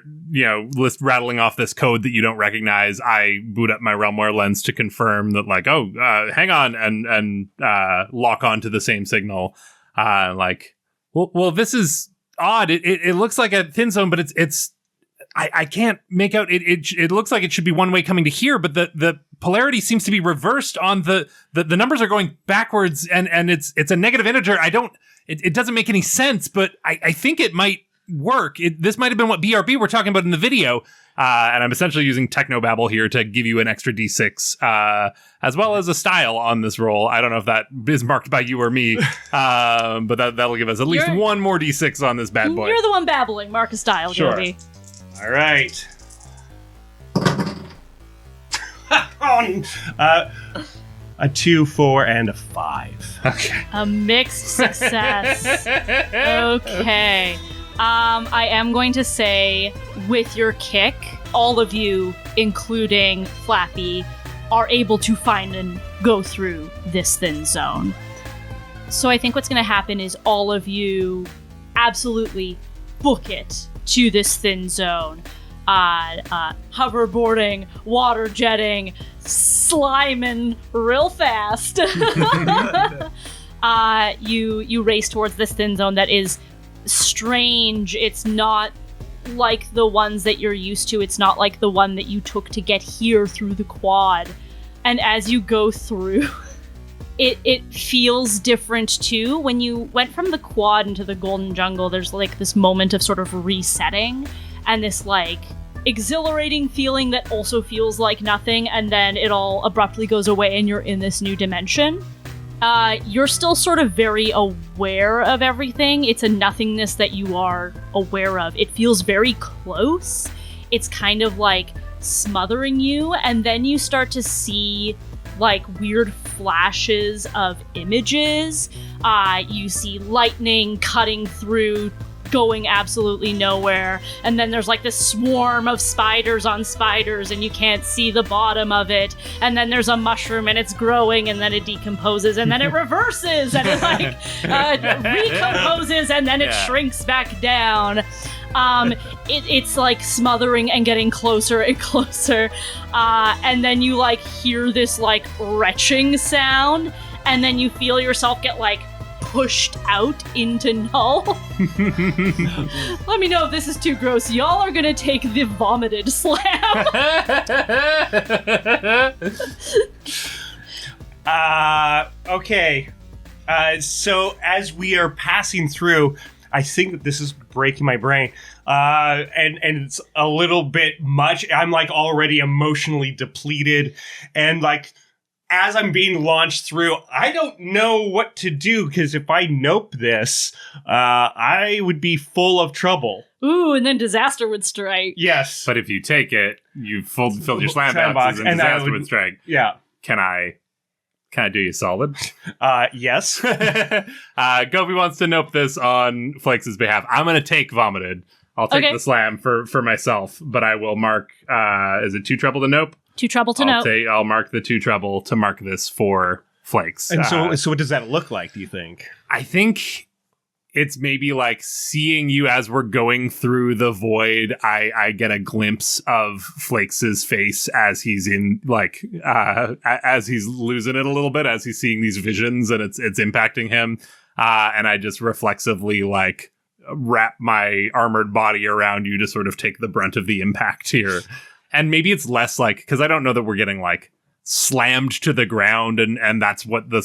rattling off this code that you don't recognize, I boot up my Realmware lens to confirm that, like, hang on, and lock onto the same signal. Well, this is odd. It looks like a thin zone, but it's I can't make out. It looks like it should be one way coming to here, but the polarity seems to be reversed on the numbers are going backwards, and it's a negative integer. It doesn't make any sense, but I think it might work. This might have been what BRB we're talking about in the video, and I'm essentially using technobabble here to give you an extra d6 as well as a style on this roll. I don't know if that is marked by you or me, but that'll give us at least one more d6 on this bad boy. You're the one babbling. Mark a style, sure. Goby. All right. A 2, 4, and a 5. Okay. A mixed success. Okay. I am going to say, with your kick, all of you, including Flappy, are able to find and go through this thin zone. So I think what's going to happen is all of you absolutely book it to this thin zone. Hoverboarding, water jetting, Slyman real fast. You race towards this thin zone that is strange. It's not like the ones that you're used to. It's not like the one that you took to get here through the quad. And as you go through, it feels different too. When you went from the quad into the golden jungle, there's like this moment of sort of resetting and this like exhilarating feeling that also feels like nothing, and then it all abruptly goes away and you're in this new dimension. You're still sort of very aware of everything. It's a nothingness that you are aware of. It feels very close. It's kind of like smothering you, and then you start to see like weird flashes of images. You see lightning cutting through, going absolutely nowhere, and then there's like this swarm of spiders on spiders and you can't see the bottom of it, and then there's a mushroom and it's growing and then it decomposes and then it reverses and it like recomposes and then it shrinks back down. It's like smothering and getting closer and closer, and then you like hear this like retching sound, and then you feel yourself get like pushed out into Null. Let me know if this is too gross. Y'all are gonna take the vomited slam. Okay. So as we are passing through, I think that this is breaking my brain. And it's a little bit much. I'm like already emotionally depleted, and like as I'm being launched through, I don't know what to do, because if I nope this, I would be full of trouble. Ooh, and then disaster would strike. Yes. But if you take it, you've filled your slam boxes and disaster would strike. Yeah. Can I do you solid? Yes. Goby wants to nope this on Flakes' behalf. I'm going to take vomited. I'll take the slam for myself, but I will mark, is it 2 trouble to nope? 2 trouble to nope. I'll mark the 2 trouble to mark this for Flakes. And so what does that look like, do you think? I think it's maybe like seeing you as we're going through the void. I get a glimpse of Flakes' face as he's in like, as he's losing it a little bit, as he's seeing these visions and it's impacting him. And I just reflexively like wrap my armored body around you to sort of take the brunt of the impact here. And maybe it's less like, because I don't know that we're getting like slammed to the ground, and that's what the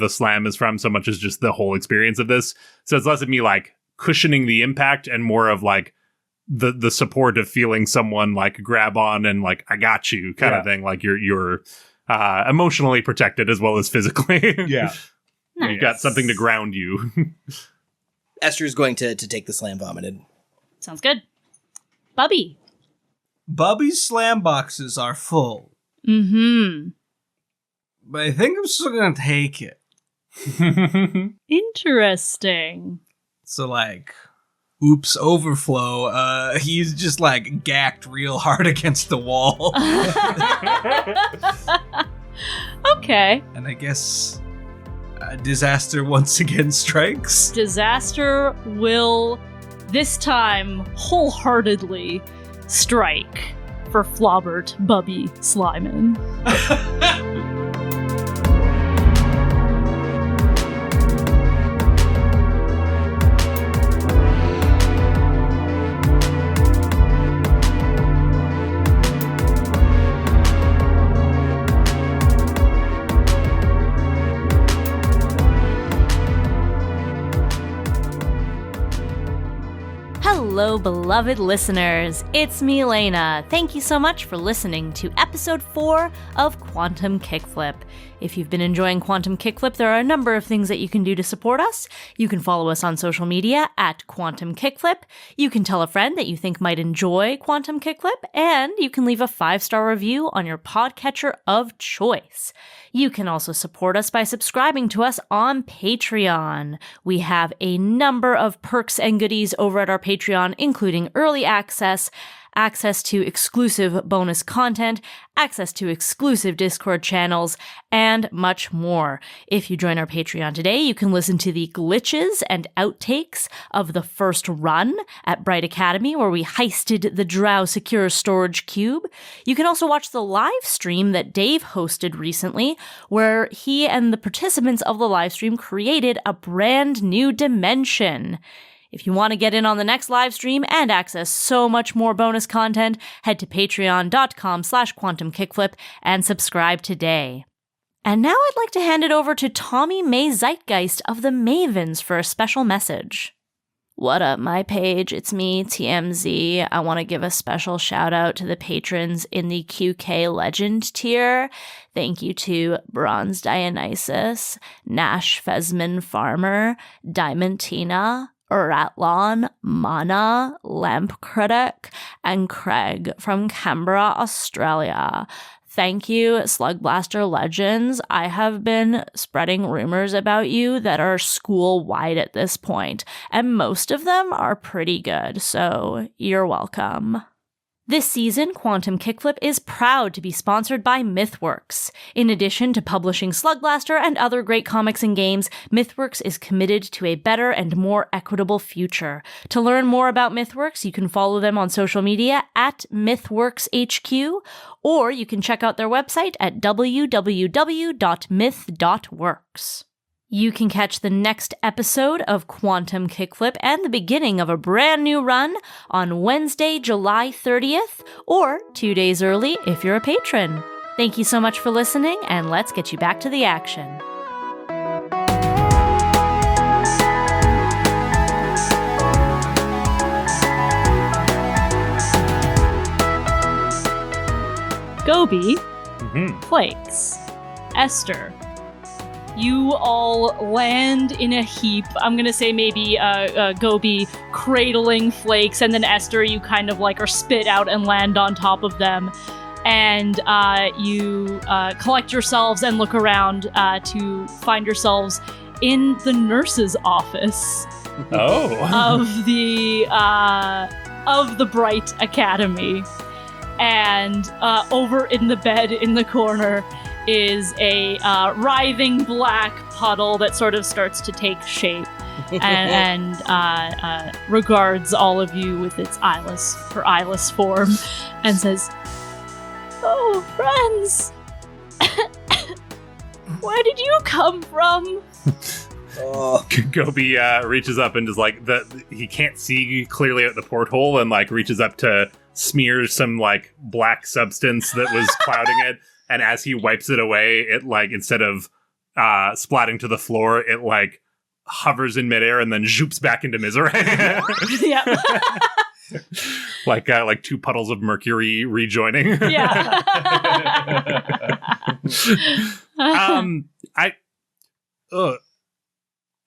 slam is from, so much as just the whole experience of this. So it's less of me like cushioning the impact and more of like the support of feeling someone like grab on and like, I got you kind of thing. Like you're emotionally protected as well as physically. Yeah. Nice. You've got something to ground you. Esther's going to take the slam vomited. Sounds good. Bubby. Bubby's slam boxes are full. Mm-hmm. But I think I'm still gonna take it. Interesting. So like, oops, overflow. He's just like gacked real hard against the wall. Okay. And I guess disaster once again strikes. Disaster will, this time, wholeheartedly strike for Flobert, Bubby, Slyman. Hello, beloved listeners. It's me, Laena. Thank you so much for listening to episode 4 of Quantum Kickflip. If you've been enjoying Quantum Kickflip, there are a number of things that you can do to support us. You can follow us on social media at Quantum Kickflip. You can tell a friend that you think might enjoy Quantum Kickflip, and you can leave a 5-star review on your podcatcher of choice. You can also support us by subscribing to us on Patreon. We have a number of perks and goodies over at our Patreon, including early access to exclusive bonus content, access to exclusive Discord channels, and much more. If you join our Patreon today, you can listen to the glitches and outtakes of the first run at Bright Academy, where we heisted the Drow Secure Storage Cube. You can also watch the live stream that Dave hosted recently, where he and the participants of the live stream created a brand new dimension. If you want to get in on the next live stream and access so much more bonus content, head to patreon.com/quantumkickflip and subscribe today. And now I'd like to hand it over to Tommy May Zeitgeist of the Mavens for a special message. What up, my page? It's me, TMZ. I want to give a special shout out to the patrons in the QK Legend tier. Thank you to Bronze Dionysus, Nash Fesman Farmer, Diamond Tina, Ratlon, Mana, Lamp Critic, and Craig from Canberra, Australia. Thank you, Slugblaster Legends. I have been spreading rumors about you that are school-wide at this point, and most of them are pretty good, so you're welcome. This season, Quantum Kickflip is proud to be sponsored by MythWorks. In addition to publishing Slugblaster and other great comics and games, MythWorks is committed to a better and more equitable future. To learn more about MythWorks, you can follow them on social media at MythWorksHQ, or you can check out their website at www.myth.works. You can catch the next episode of Quantum Kickflip and the beginning of a brand new run on Wednesday, July 30th, or 2 days early if you're a patron. Thank you so much for listening, and let's get you back to the action. Goby, Flakes, Esther. You all land in a heap. I'm gonna say maybe Goby cradling Flakes, and then Esther, you kind of like are spit out and land on top of them. And you collect yourselves and look around to find yourselves in the nurse's office of the Bright Academy. And over in the bed in the corner is a writhing black puddle that sort of starts to take shape and regards all of you with its eyeless form and says, "Oh, friends, where did you come from?" Goby reaches up and is like, he can't see clearly at the porthole, and like reaches up to smear some like black substance that was clouding it, And as he wipes it away, it like instead of splatting to the floor, it like hovers in midair and then zoops back into Miserée. Yeah. like two puddles of mercury rejoining. Yeah.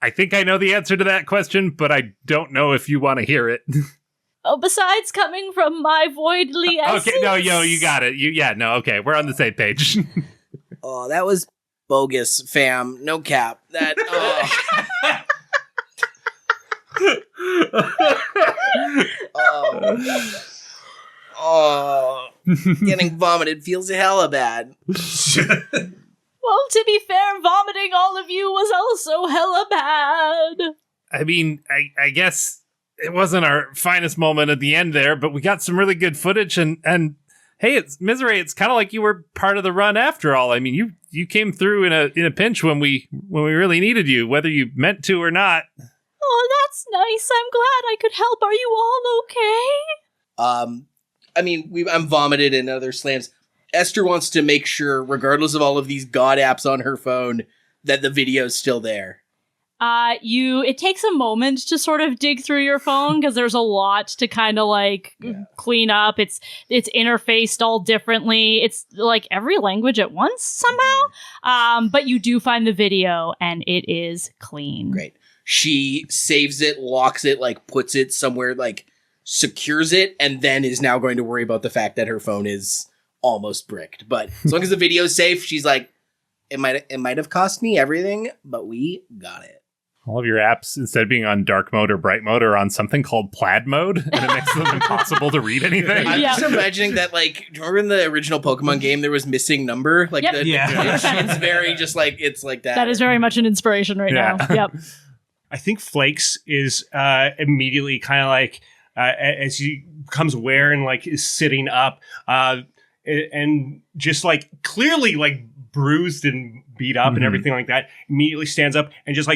I think I know the answer to that question, but I don't know if you want to hear it. Oh, besides coming from my voidly essence. Okay, no, you got it. Okay, we're on the same page. Oh, that was bogus, fam. No cap. That. Getting vomited feels hella bad. Well, to be fair, vomiting all of you was also hella bad. I mean, I guess it wasn't our finest moment at the end there, but we got some really good footage, and hey, it's Miserée. It's kind of like you were part of the run after all. I mean, you came through in a pinch when we really needed you, whether you meant to or not. Oh, that's nice. I'm glad I could help. Are you all okay? I mean, I'm vomited in other slams. Esther wants to make sure, regardless of all of these god apps on her phone, that the video's still there. It takes a moment to sort of dig through your phone because there's a lot to kind of clean up. It's interfaced all differently. It's like every language at once somehow. But you do find the video and it is clean. Great. She saves it, locks it, puts it somewhere, secures it, and then is now going to worry about the fact that her phone is almost bricked. But as long as the video's safe, she's like, it might have cost me everything, but we got it. All of your apps, instead of being on dark mode or bright mode, are on something called plaid mode, and it makes them impossible to read anything. I'm just imagining that, remember in the original Pokemon game, there was missing number? It's very just it's like that. That is very much an inspiration right now. Yep. I think Flakes is immediately kind of as he becomes aware and is sitting up and just clearly bruised and beat up and everything like that, immediately stands up and just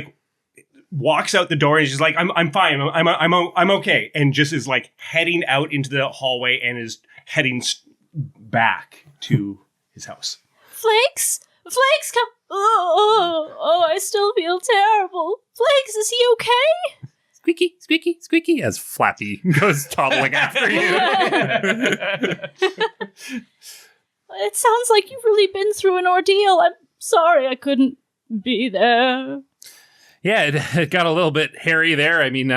walks out the door and is just I'm fine, I'm okay, and just is heading out into the hallway and is heading back to his house. Flakes, come! Oh, I still feel terrible. Flakes, is he okay? Squeaky, as Flappy goes toddling after you. It sounds like you've really been through an ordeal. I'm sorry I couldn't be there. Yeah, it got a little bit hairy there. I mean,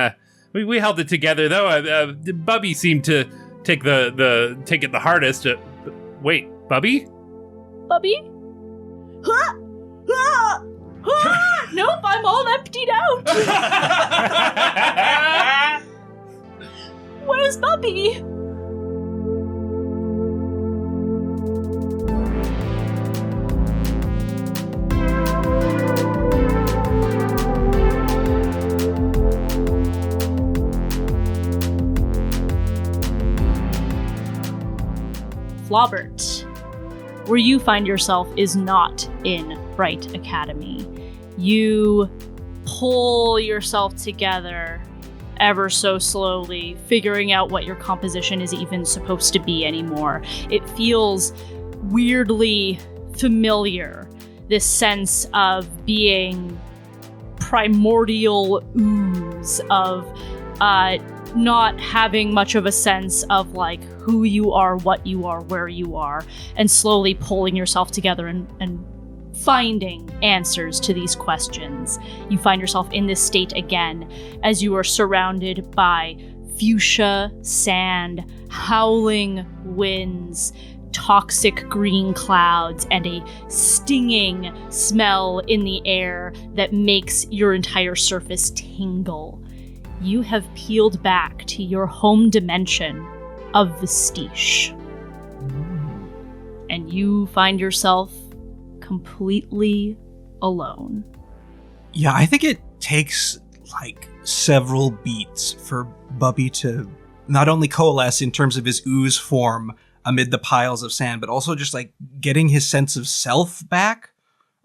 we held it together, though. Bubby seemed to take it the hardest. Wait, Bubby? Bubby? Nope, I'm all emptied out. Where's Bubby? Flobert, where you find yourself is not in Bright Academy. You pull yourself together ever so slowly, figuring out what your composition is even supposed to be anymore. It feels weirdly familiar, this sense of being primordial ooze, of not having much of a sense of who you are, what you are, where you are, and slowly pulling yourself together and finding answers to these questions. You find yourself in this state again as you are surrounded by fuchsia sand, howling winds, toxic green clouds, and a stinging smell in the air that makes your entire surface tingle. You have peeled back to your home dimension of Vestige. And you find yourself completely alone. Yeah, I think it takes several beats for Bubby to not only coalesce in terms of his ooze form amid the piles of sand, but also just getting his sense of self back,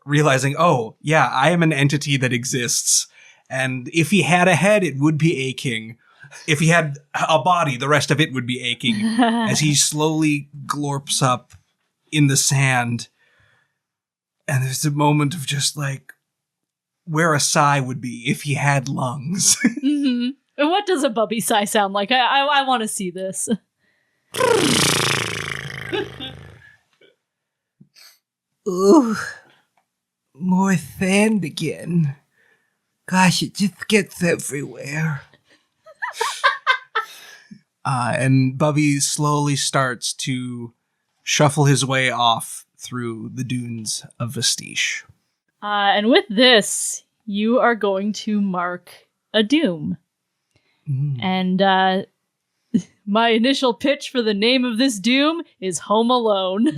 realizing, oh, yeah, I am an entity that exists. And if he had a head, it would be aching. If he had a body, the rest of it would be aching as he slowly glorps up in the sand. And there's a moment of just like where a sigh would be if he had lungs. Mm-hmm. And what does a Bubby sigh sound like? I want to see this. Ooh, more sand again. Gosh, it just gets everywhere. And Bubby slowly starts to shuffle his way off through the dunes of Vestige. And with this, you are going to mark a doom. And my initial pitch for the name of this doom is Home Alone.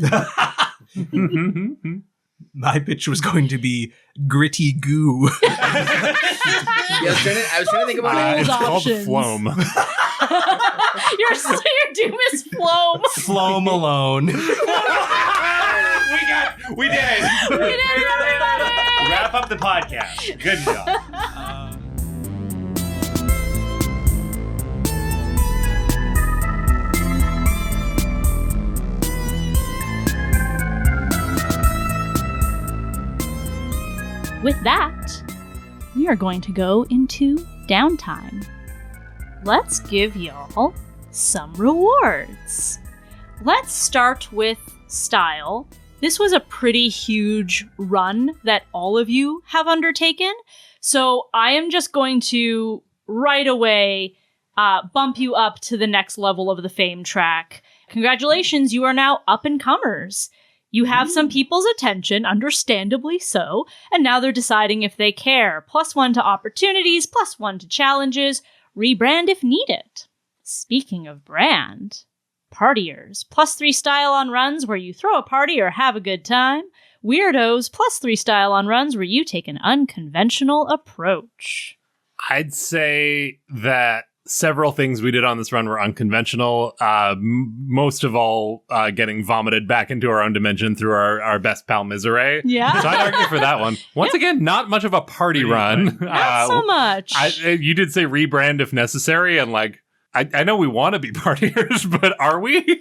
My pitch was going to be Gritty Goo. I was trying to think about It's it. called options. Floam. Your doom is Floam. Floam Alone. We did it. We did it, everybody! Wrap up the podcast. Good job. With that, we are going to go into downtime. Let's give y'all some rewards. Let's start with style. This was a pretty huge run that all of you have undertaken, so I am just going to right away bump you up to the next level of the fame track. Congratulations, you are now up-and-comers. You have some people's attention, understandably so, and now they're deciding if they care. +1 to opportunities, +1 to challenges, rebrand if needed. Speaking of brand, partiers, +3 style on runs where you throw a party or have a good time. Weirdos, +3 style on runs where you take an unconventional approach. I'd say that several things we did on this run were unconventional. Most of all, getting vomited back into our own dimension through our best pal Miserée. Yeah. So I'd argue for that one. Once again, not much of a party run. Not so much. You did say rebrand if necessary, and like, I know we want to be partiers, but are we?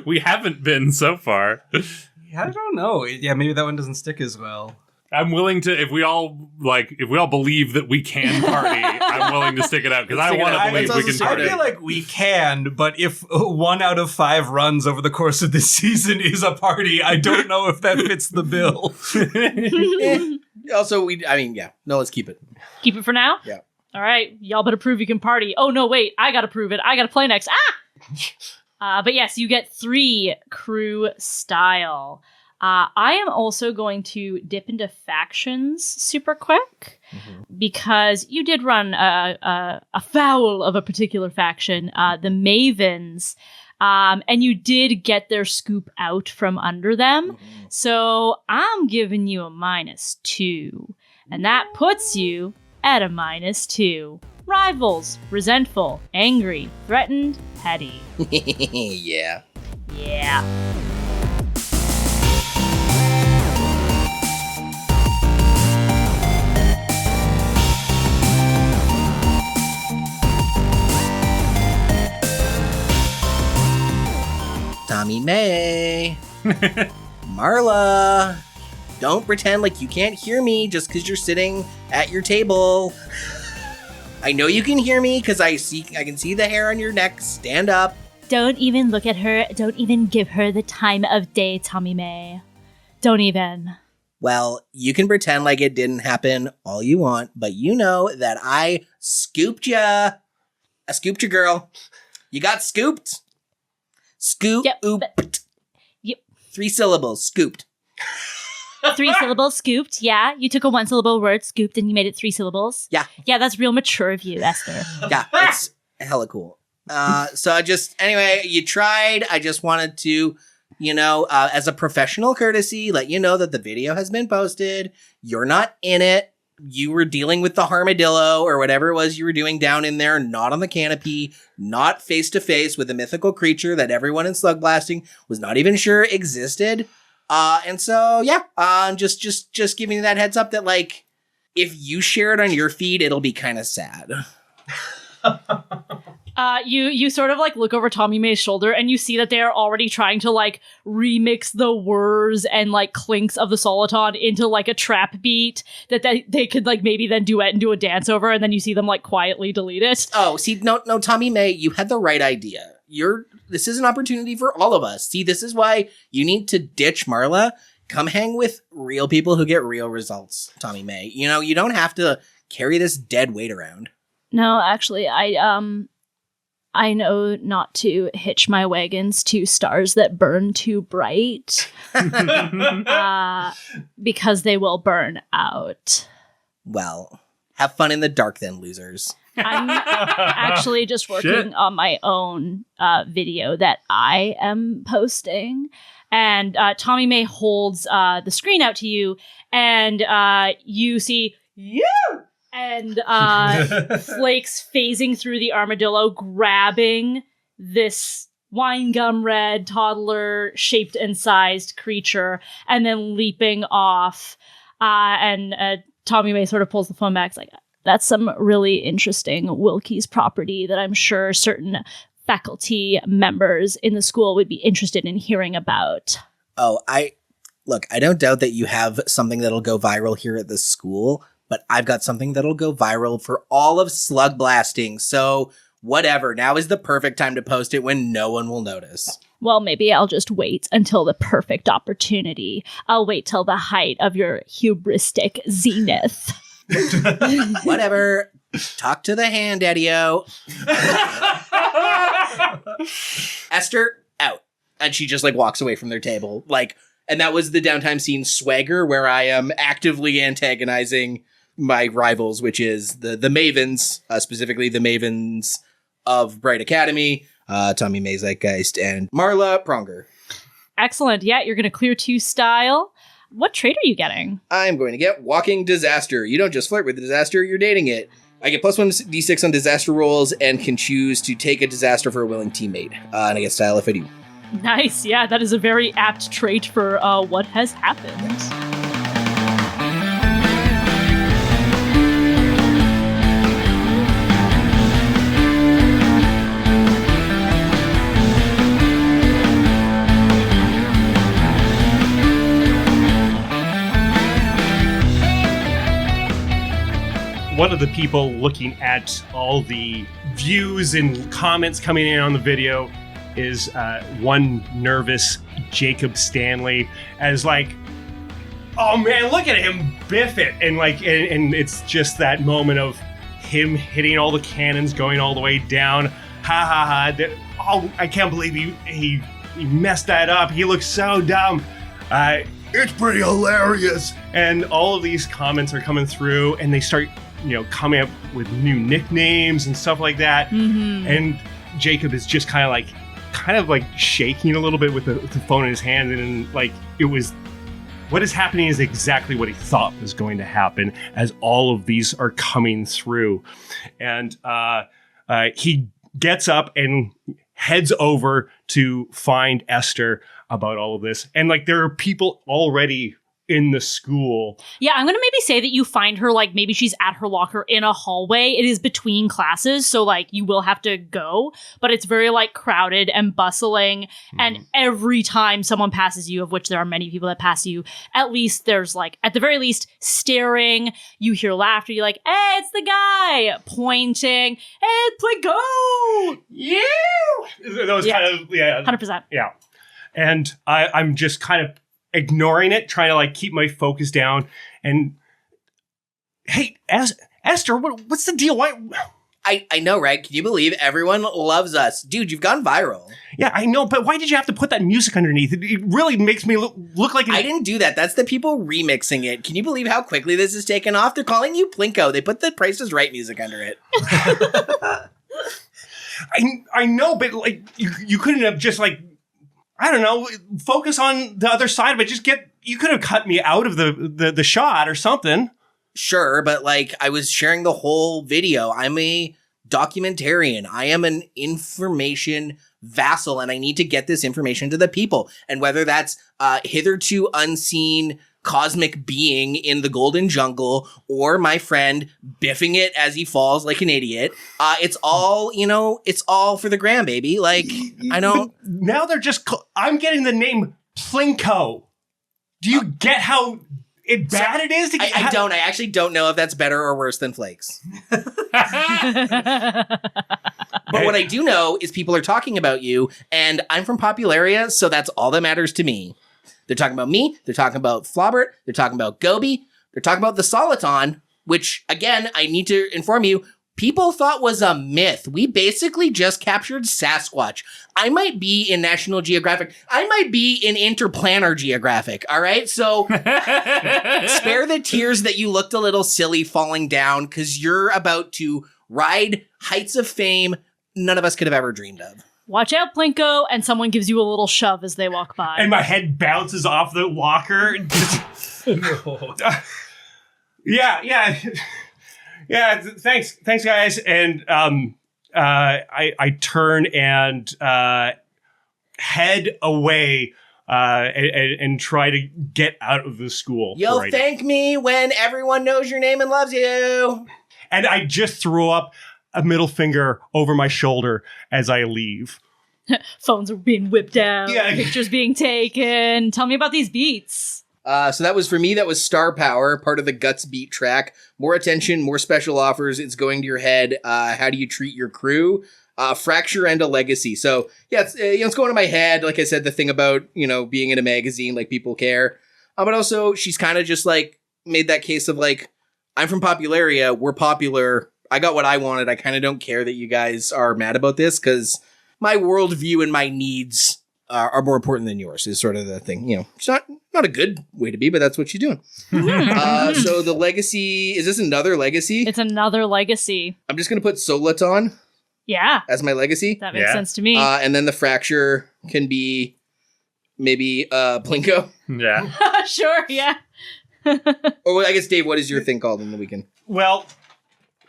We haven't been so far. I don't know. Yeah, maybe that one doesn't stick as well. I'm willing to, if we all believe that we can party, I'm willing to stick it out because I want to believe we can I party. feel like we can, but if 1 out of 5 runs over the course of this season is a party, I don't know if that fits the bill. Also, no, let's keep it. Keep it for now? Yeah. All right, y'all better prove you can party. Oh, no, wait, I gotta prove it. I gotta play next. But yes, you get 3 crew style. I am also going to dip into factions super quick because you did run a foul of a particular faction, the Mavens, and you did get their scoop out from under them. So I'm giving you a -2, and that puts you at a -2. Rivals, resentful, angry, threatened, petty. Yeah. Yeah. Tommy May. Marla. Don't pretend like you can't hear me just because you're sitting at your table. I know you can hear me because I can see the hair on your neck. Stand up. Don't even look at her. Don't even give her the time of day, Tommy May. Don't even. Well, you can pretend like it didn't happen all you want, but you know that I scooped ya. I scooped your girl. You got scooped. Scoop. Yep, Ooped. Yep. 3 syllables. Scooped. 3 syllables, scooped. Yeah, you took a 1-syllable word, scooped, and you made it 3 syllables. Yeah. Yeah, that's real mature of you, Esther. Yeah, it's hella cool. So anyway, you tried. I just wanted to, as a professional courtesy, let you know that the video has been posted. You're not in it. You were dealing with the armadillo or whatever it was you were doing down in there, not on the canopy, not face to face with a mythical creature that everyone in Slugblasting was not even sure existed. And so, yeah, just giving you that heads up that, like, if you share it on your feed, it'll be kind of sad. You sort of like look over Tommy May's shoulder and you see that they are already trying to like remix the whirs and like clinks of the Soliton into like a trap beat that they could like maybe then duet and do a dance over, and then you see them like quietly delete it. Oh, see, no, Tommy May, you had the right idea. This is an opportunity for all of us. See, this is why you need to ditch Marla. Come hang with real people who get real results, Tommy May. You know, you don't have to carry this dead weight around. No, actually, I know not to hitch my wagons to stars that burn too bright, because they will burn out. Well, have fun in the dark then, losers. I'm actually just working on my own video that I am posting. And Tommy May holds the screen out to you, and you see you! And Flakes phasing through the armadillo, grabbing this wine gum red toddler shaped and sized creature, and then leaping off. And Tommy May sort of pulls the phone back. It's like, that's some really interesting Wilkie's property that I'm sure certain faculty members in the school would be interested in hearing about. Oh, I don't doubt that you have something that'll go viral here at this school, but I've got something that'll go viral for all of Slugblasting. So whatever, now is the perfect time to post it when no one will notice. Well, maybe I'll just wait until the perfect opportunity. I'll wait till the height of your hubristic zenith. Whatever. Talk to the hand, Daddy-O. Esther, out. And she just like walks away from their table. Like, and that was the downtime scene Swagger, where I am actively antagonizing my rivals, which is the Mavens, specifically the Mavens of Bright Academy, Tommy May Zeitgeist, and Marla Pronger. Excellent. Yeah, you're going to clear 2 style. What trait are you getting? I'm going to get Walking Disaster. You don't just flirt with the disaster, you're dating it. I get plus 1d6 on disaster rolls and can choose to take a disaster for a willing teammate. And I get style if I do. Nice. Yeah, that is a very apt trait for what has happened. One of the people looking at all the views and comments coming in on the video is one nervous Jacob Stanley, as like, oh man, look at him biff it, and like, and it's just that moment of him hitting all the cannons, going all the way down. Ha ha ha! Oh, I can't believe he messed that up. He looks so dumb. It's pretty hilarious. And all of these comments are coming through, and they start, coming up with new nicknames and stuff like that. Mm-hmm. And Jacob is just kind of like shaking a little bit with the phone in his hand, and like it was, what is happening is exactly what he thought was going to happen as all of these are coming through. And he gets up and heads over to find Esther about all of this. And like there are people already in the school. Yeah, I'm going to maybe say that you find her, like, maybe she's at her locker in a hallway. It is between classes, so, like, you will have to go. But it's very, like, crowded and bustling. Mm-hmm. And every time someone passes you, of which there are many people that pass you, at least there's, like, at the very least, staring. You hear laughter. You're like, hey, it's the guy! Pointing. Hey, play go! You! Those kind of, 100%. Yeah. And I'm just kind of ignoring it, trying to like keep my focus down. And hey, Esther, what's the deal? Why? I know, right? Can you believe everyone loves us? Dude, you've gone viral. Yeah, I know, but why did you have to put that music underneath? It really makes me look like... I didn't do that. That's the people remixing it. Can you believe how quickly this is taken off? They're calling you Plinko. They put the Price is Right music under it. I know, but like you couldn't have just like, I don't know, focus on the other side, but you could have cut me out of the shot or something. Sure, but like I was sharing the whole video. I'm a documentarian. I am an information vassal, and I need to get this information to the people. And whether that's hitherto unseen cosmic being in the golden jungle, or my friend biffing it as he falls like an idiot. It's all, it's all for the gram, baby. Like, I don't... Now they're just... I'm getting the name Plinko. Do you get how bad it is? I don't. I actually don't know if that's better or worse than Flakes. But what I do know is people are talking about you, and I'm from Popularia, so that's all that matters to me. They're talking about me, they're talking about Flobert, they're talking about Goby, they're talking about the Soliton, which, again, I need to inform you, people thought was a myth. We basically just captured Sasquatch. I might be in National Geographic. I might be in Interplanar Geographic, all right? So spare the tears that you looked a little silly falling down, because you're about to ride heights of fame none of us could have ever dreamed of. Watch out, Plinko, and someone gives you a little shove as they walk by. And my head bounces off the walker. Yeah. Thanks, guys. And I turn and head away and try to get out of the school. You'll thank me when everyone knows your name and loves you. And I just threw up a middle finger over my shoulder as I leave. Phones are being whipped out. Yeah. Pictures being taken. Tell me about these beats. So that was, for me, that was Star Power, part of the Guts beat track. More attention, more special offers. It's going to your head. How do you treat your crew? Fracture and a legacy. So yeah, it's going to my head. Like I said, the thing about, being in a magazine, like people care. But also she's kind of just like made that case of like, I'm from Popularia. We're popular. I got what I wanted. I kind of don't care that you guys are mad about this, because my worldview and my needs are more important than yours, is sort of the thing. It's not a good way to be, but that's what she's doing. So the legacy, is this another legacy? It's another legacy. I'm just going to put Soliton as my legacy. That makes sense to me. And then the fracture can be maybe Plinko. Yeah. Sure, yeah. Or I guess, Dave, what is your thing called in the weekend? Well,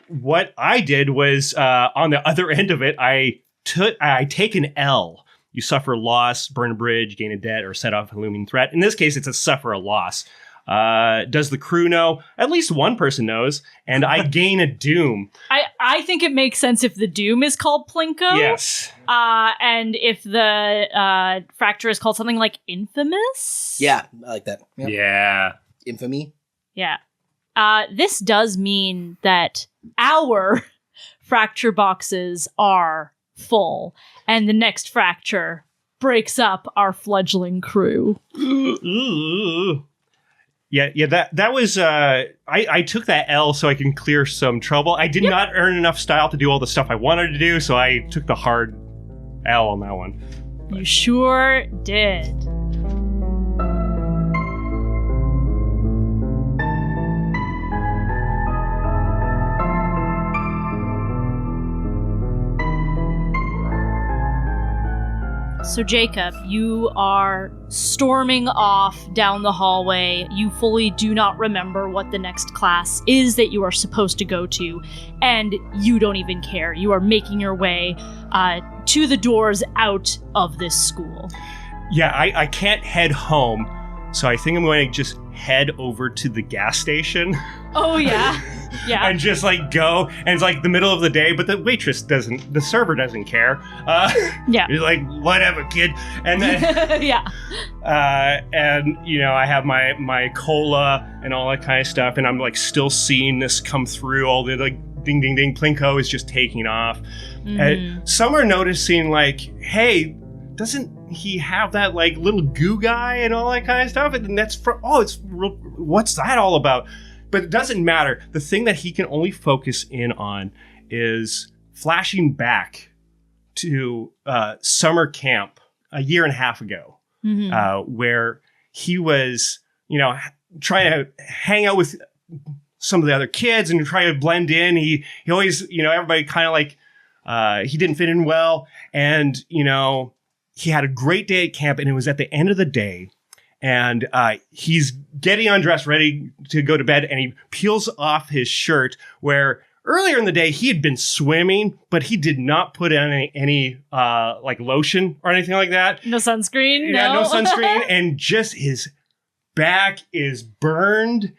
what I did was, on the other end of it, I take an L. You suffer loss, burn a bridge, gain a debt, or set off a looming threat. In this case, it's a suffer a loss. Does the crew know? At least one person knows, and I gain a doom. I think it makes sense if the doom is called Plinko. Yes. And if the fracture is called something like infamous. Yeah, I like that. Yep. Yeah. Infamy. Yeah. This does mean that our fracture boxes are full, and the next fracture breaks up our fledgling crew. Yeah, that was, I took that L so I can clear some trouble. I did not earn enough style to do all the stuff I wanted to do, so I took the hard L on that one. You sure did. So Jacob, you are storming off down the hallway. You fully do not remember what the next class is that you are supposed to go to, and you don't even care. You are making your way to the doors out of this school. Yeah, I can't head home, so I think I'm going to just head over to the gas station. Oh, yeah. Yeah. And just go, and it's like the middle of the day, but the server doesn't care. Yeah. He's like, whatever, kid. And then, yeah. And, I have my cola and all that kind of stuff, and I'm still seeing this come through. All the ding, ding, ding, Plinko is just taking off. Mm-hmm. And some are noticing hey, doesn't he have that little goo guy and all that kind of stuff? And that's what's that all about? But it doesn't matter. The thing that he can only focus in on is flashing back to summer camp a year and a half ago, where he was, trying to hang out with some of the other kids and try to blend in. He always, everybody kind of he didn't fit in well. And, he had a great day at camp, and it was at the end of the day. And he's getting undressed, ready to go to bed, and he peels off his shirt where earlier in the day he had been swimming, but he did not put on any lotion or anything like that. No sunscreen? Yeah, no sunscreen, and just his back is burned,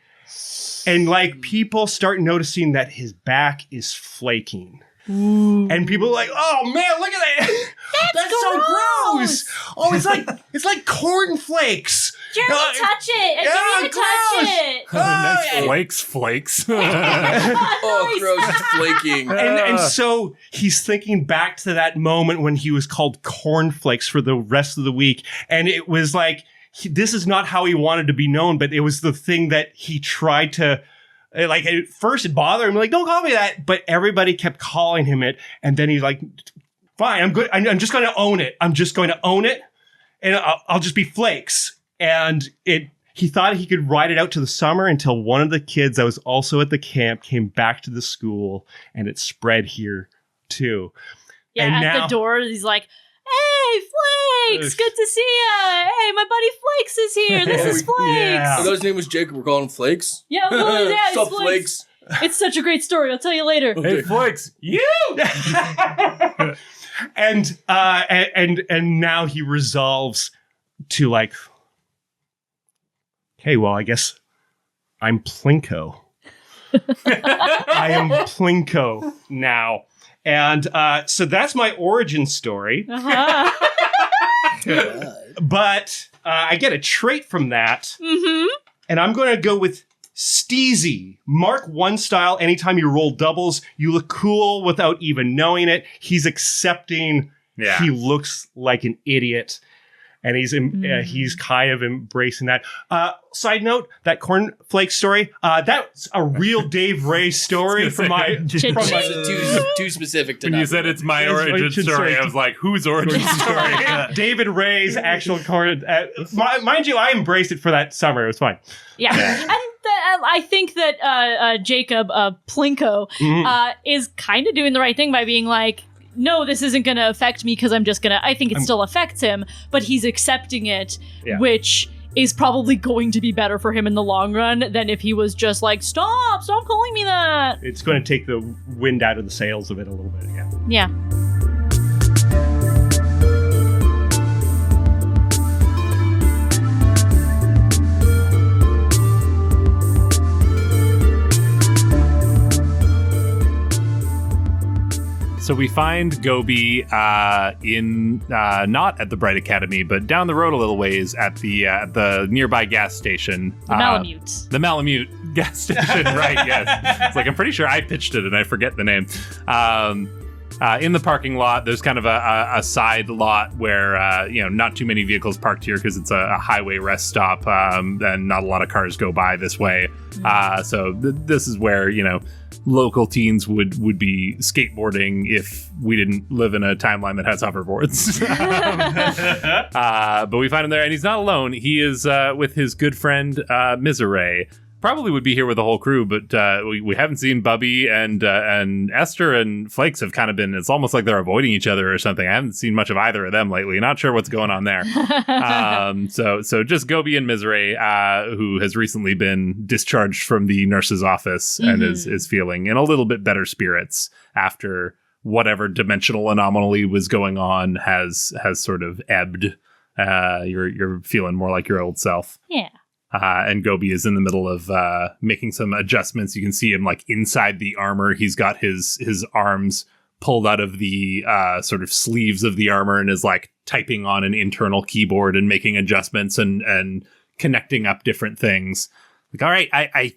and like people start noticing that his back is flaking. Ooh. And people are like, "Oh man, look at that! That's so gross! Oh, it's like cornflakes. Jeremy, touch it! Jeremy, touch it! The next flakes. Oh, gross, flaking. And so he's thinking back to that moment when he was called cornflakes for the rest of the week, and it was like this is not how he wanted to be known, but it was the thing that he tried to. Like at first it bothered him, like, don't call me that. But everybody kept calling him it. And then he's like, fine, I'm good. I'm just going to own it. I'm just going to own it. And I'll just be Flakes. And he thought he could ride it out to the summer until one of the kids that was also at the camp came back to the school, and it spread here too. Yeah, and at now, the door, he's like, hey, Flakes, good to see ya. Hey, my buddy Flakes is here. This is Flakes. Yeah. I thought his name was Jacob. We're calling him Flakes. Yeah, What's up, it's Flakes. It's such a great story. I'll tell you later. Hey, Flakes, you! and now he resolves to like, okay, well, I guess I'm Plinko. I am Plinko now. And so that's my origin story. Uh-huh. But I get a trait from that. Mm-hmm. And I'm going to go with Steezy. Mark 1 style. Anytime you roll doubles, you look cool without even knowing it. He's accepting. Yeah. He looks like an idiot. And he's kind of embracing that. Side note, that cornflake story, that's a real Dave Ray story from my... Too specific to When you said it's my origin story, I was like, whose origin story? David Ray's actual corn... mind you, I embraced it for that summer. It was fine. Yeah. And I think that Jacob Plinko is kind of doing the right thing by being like, no, this isn't going to affect me because I think it still affects him, but he's accepting it, which is probably going to be better for him in the long run than if he was just like, stop calling me that. It's going to take the wind out of the sails of it a little bit, yeah. Yeah. So we find Goby in not at the Bright Academy, but down the road a little ways at the nearby gas station. The Malamute. The Malamute gas station, right? Yes. It's like I'm pretty sure I pitched it and I forget the name. In the parking lot, there's kind of a side lot where not too many vehicles parked here because it's a highway rest stop, and not a lot of cars go by this way. So this is where local teens would be skateboarding if we didn't live in a timeline that has hoverboards. But we find him there, and he's not alone. He is with his good friend Miserée. Probably would be here with the whole crew, but we haven't seen Bubby and Esther and Flakes have kind of been. It's almost like they're avoiding each other or something. I haven't seen much of either of them lately. Not sure what's going on there. So just Goby and Miserée, who has recently been discharged from the nurse's office and is feeling in a little bit better spirits after whatever dimensional anomaly was going on has sort of ebbed. You're feeling more like your old self. Yeah. And Goby is in the middle of making some adjustments. You can see him like inside the armor. He's got his arms pulled out of the sort of sleeves of the armor and is like typing on an internal keyboard and making adjustments and connecting up different things. Like, all right, I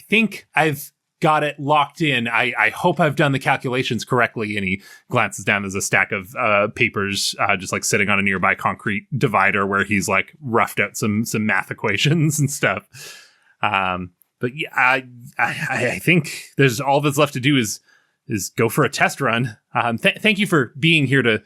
think I've got it locked in. I hope I've done the calculations correctly. And he glances down. There's a stack of papers just like sitting on a nearby concrete divider where he's like roughed out some math equations and stuff. But yeah, I think there's all that's left to do is go for a test run. Thank you for being here to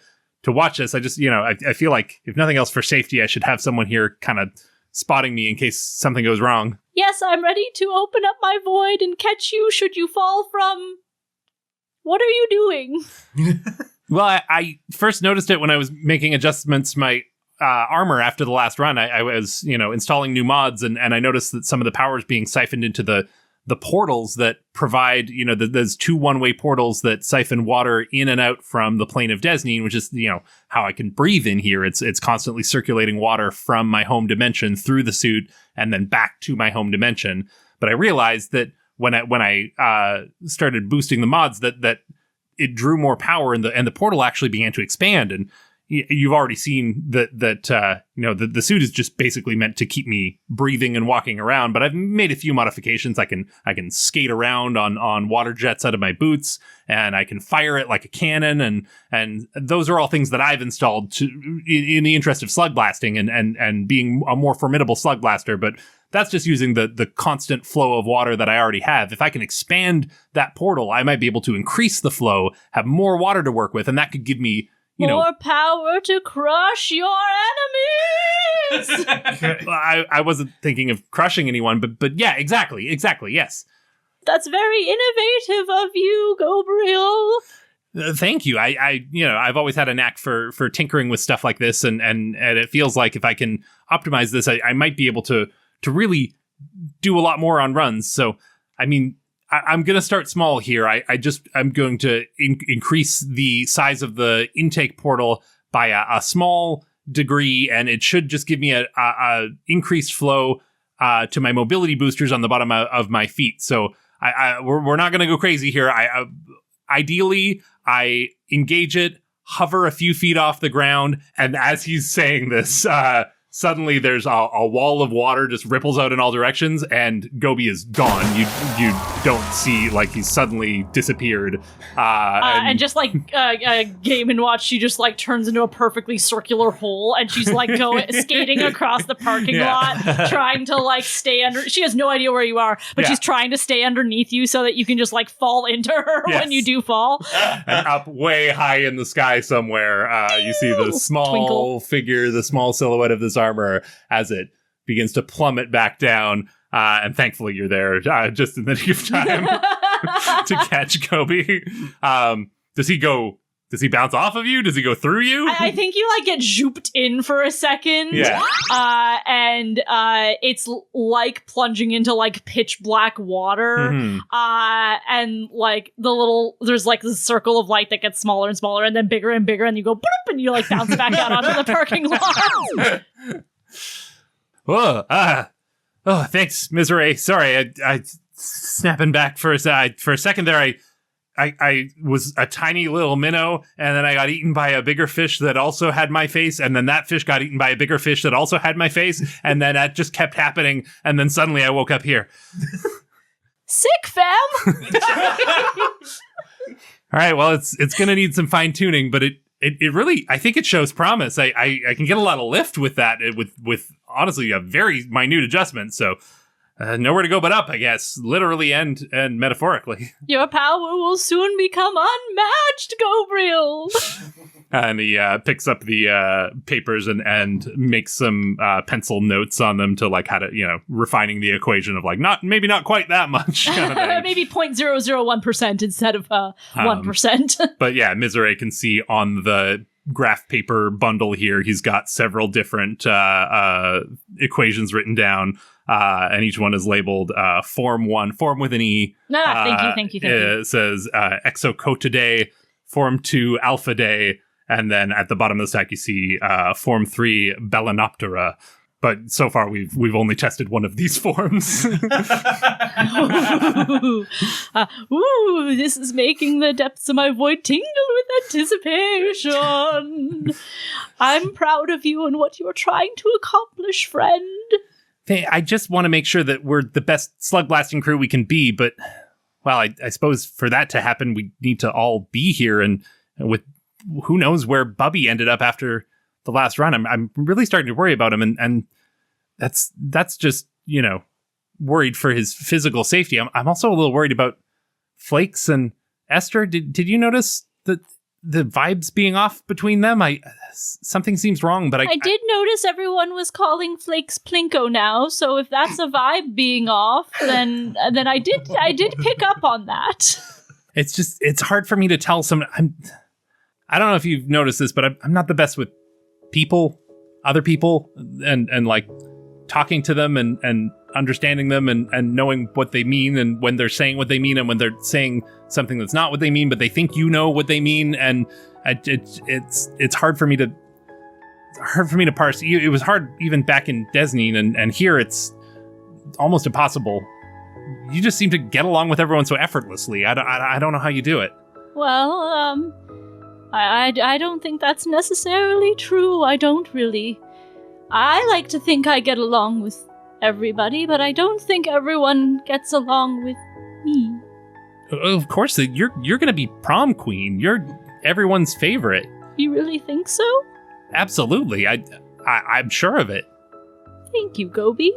watch this. I just, I feel like if nothing else for safety, I should have someone here kind of spotting me in case something goes wrong. Yes, I'm ready to open up my void and catch you should you fall from... What are you doing? Well, I first noticed it when I was making adjustments to my armor after the last run. I was, installing new mods, and I noticed that some of the power is being siphoned into the the portals that provide, there's 2 one-way portals that siphon water in and out from the plane of Desneen, which is, how I can breathe in here. It's constantly circulating water from my home dimension through the suit and then back to my home dimension. But I realized that when I started boosting the mods, that it drew more power and the portal actually began to expand. And you've already seen that the suit is just basically meant to keep me breathing and walking around, but I've made a few modifications. I can skate around on water jets out of my boots, and I can fire it like a cannon, and those are all things that I've installed in the interest of slug blasting and being a more formidable slug blaster. But that's just using the constant flow of water that I already have. If I can expand that portal, I might be able to increase the flow, have more water to work with, and that could give me more power to crush your enemies. I wasn't thinking of crushing anyone, but yeah, exactly, yes. That's very innovative of you, Gobriel. Thank you. I've always had a knack for tinkering with stuff like this, and it feels like if I can optimize this, I might be able to really do a lot more on runs. So, I mean, I'm going to start small here. I'm going to increase the size of the intake portal by a small degree, and it should just give me a increased flow to my mobility boosters on the bottom of my feet. So we're not going to go crazy here. Ideally, I engage it, hover a few feet off the ground, and as he's saying this, suddenly there's a wall of water just ripples out in all directions, and Goby is gone. You don't see, like, he's suddenly disappeared. And just like Game & Watch, she just like turns into a perfectly circular hole, and she's like skating across the parking lot, trying to like stay under. She has no idea where you are, but she's trying to stay underneath you so that you can just like fall into her when you do fall. And up way high in the sky somewhere, you see the small Twinkle. figure, the small silhouette of this armor as it begins to plummet back down. And thankfully you're there just in the nick of time to catch Goby. Does he bounce off of you? Does he go through you? I think you like get zooped in for a second. Yeah. And it's like plunging into like pitch black water. Mhm. And like there's like this circle of light that gets smaller and smaller and then bigger and bigger, and you go boop, and you like bounce back out onto the parking lot. Oh, thanks, Miserée. Sorry, I snapping back for a second there. I was a tiny little minnow, and then I got eaten by a bigger fish that also had my face, and then that fish got eaten by a bigger fish that also had my face, and then that just kept happening, and then suddenly I woke up here. Sick, fam. All right, well, it's gonna need some fine tuning, but it really, I think it shows promise. I can get a lot of lift with that, with honestly a very minute adjustment. So nowhere to go but up, I guess, literally and metaphorically. Your power will soon become unmatched, Gobriel. And he picks up the papers and makes some pencil notes on them to like how to, refining the equation of like maybe not quite that much. Kind of thing. Maybe 0.001% instead of 1%. But yeah, Miserée can see on the graph paper bundle here, he's got several different equations written down. And each one is labeled Form 1, Form with an E. Thank you. It says Exocotidae, Form 2, Alpha Day, and then at the bottom of the stack you see Form 3, Ballanoptera. But so far we've only tested one of these forms. This is making the depths of my void tingle with anticipation. I'm proud of you and what you're trying to accomplish, friend. Hey, I just want to make sure that we're the best slug blasting crew we can be, but, well, I suppose for that to happen, we need to all be here, and with who knows where Bubby ended up after the last run. I'm really starting to worry about him, and that's just, worried for his physical safety. I'm also a little worried about Flakes and Esther. Did you notice the vibes being off between them? Something seems wrong, but I did notice everyone was calling Flakes Plinko now, so if that's a vibe being off, then I did pick up on that. It's hard for me to tell I don't know if you've noticed this, but I'm not the best with people, other people, and like talking to them and understanding them and knowing what they mean, and when they're saying what they mean, and when they're saying something that's not what they mean, but they think you know what they mean, and it's hard for me to parse. It was hard even back in Desneen, and here it's almost impossible. You just seem to get along with everyone so effortlessly. I don't know how you do it. Well, I don't think that's necessarily true. I don't really. I like to think I get along with everybody, but I don't think everyone gets along with me. Of course, you're going to be prom queen. You're everyone's favorite. You really think so? Absolutely. I'm sure of it. Thank you, Goby.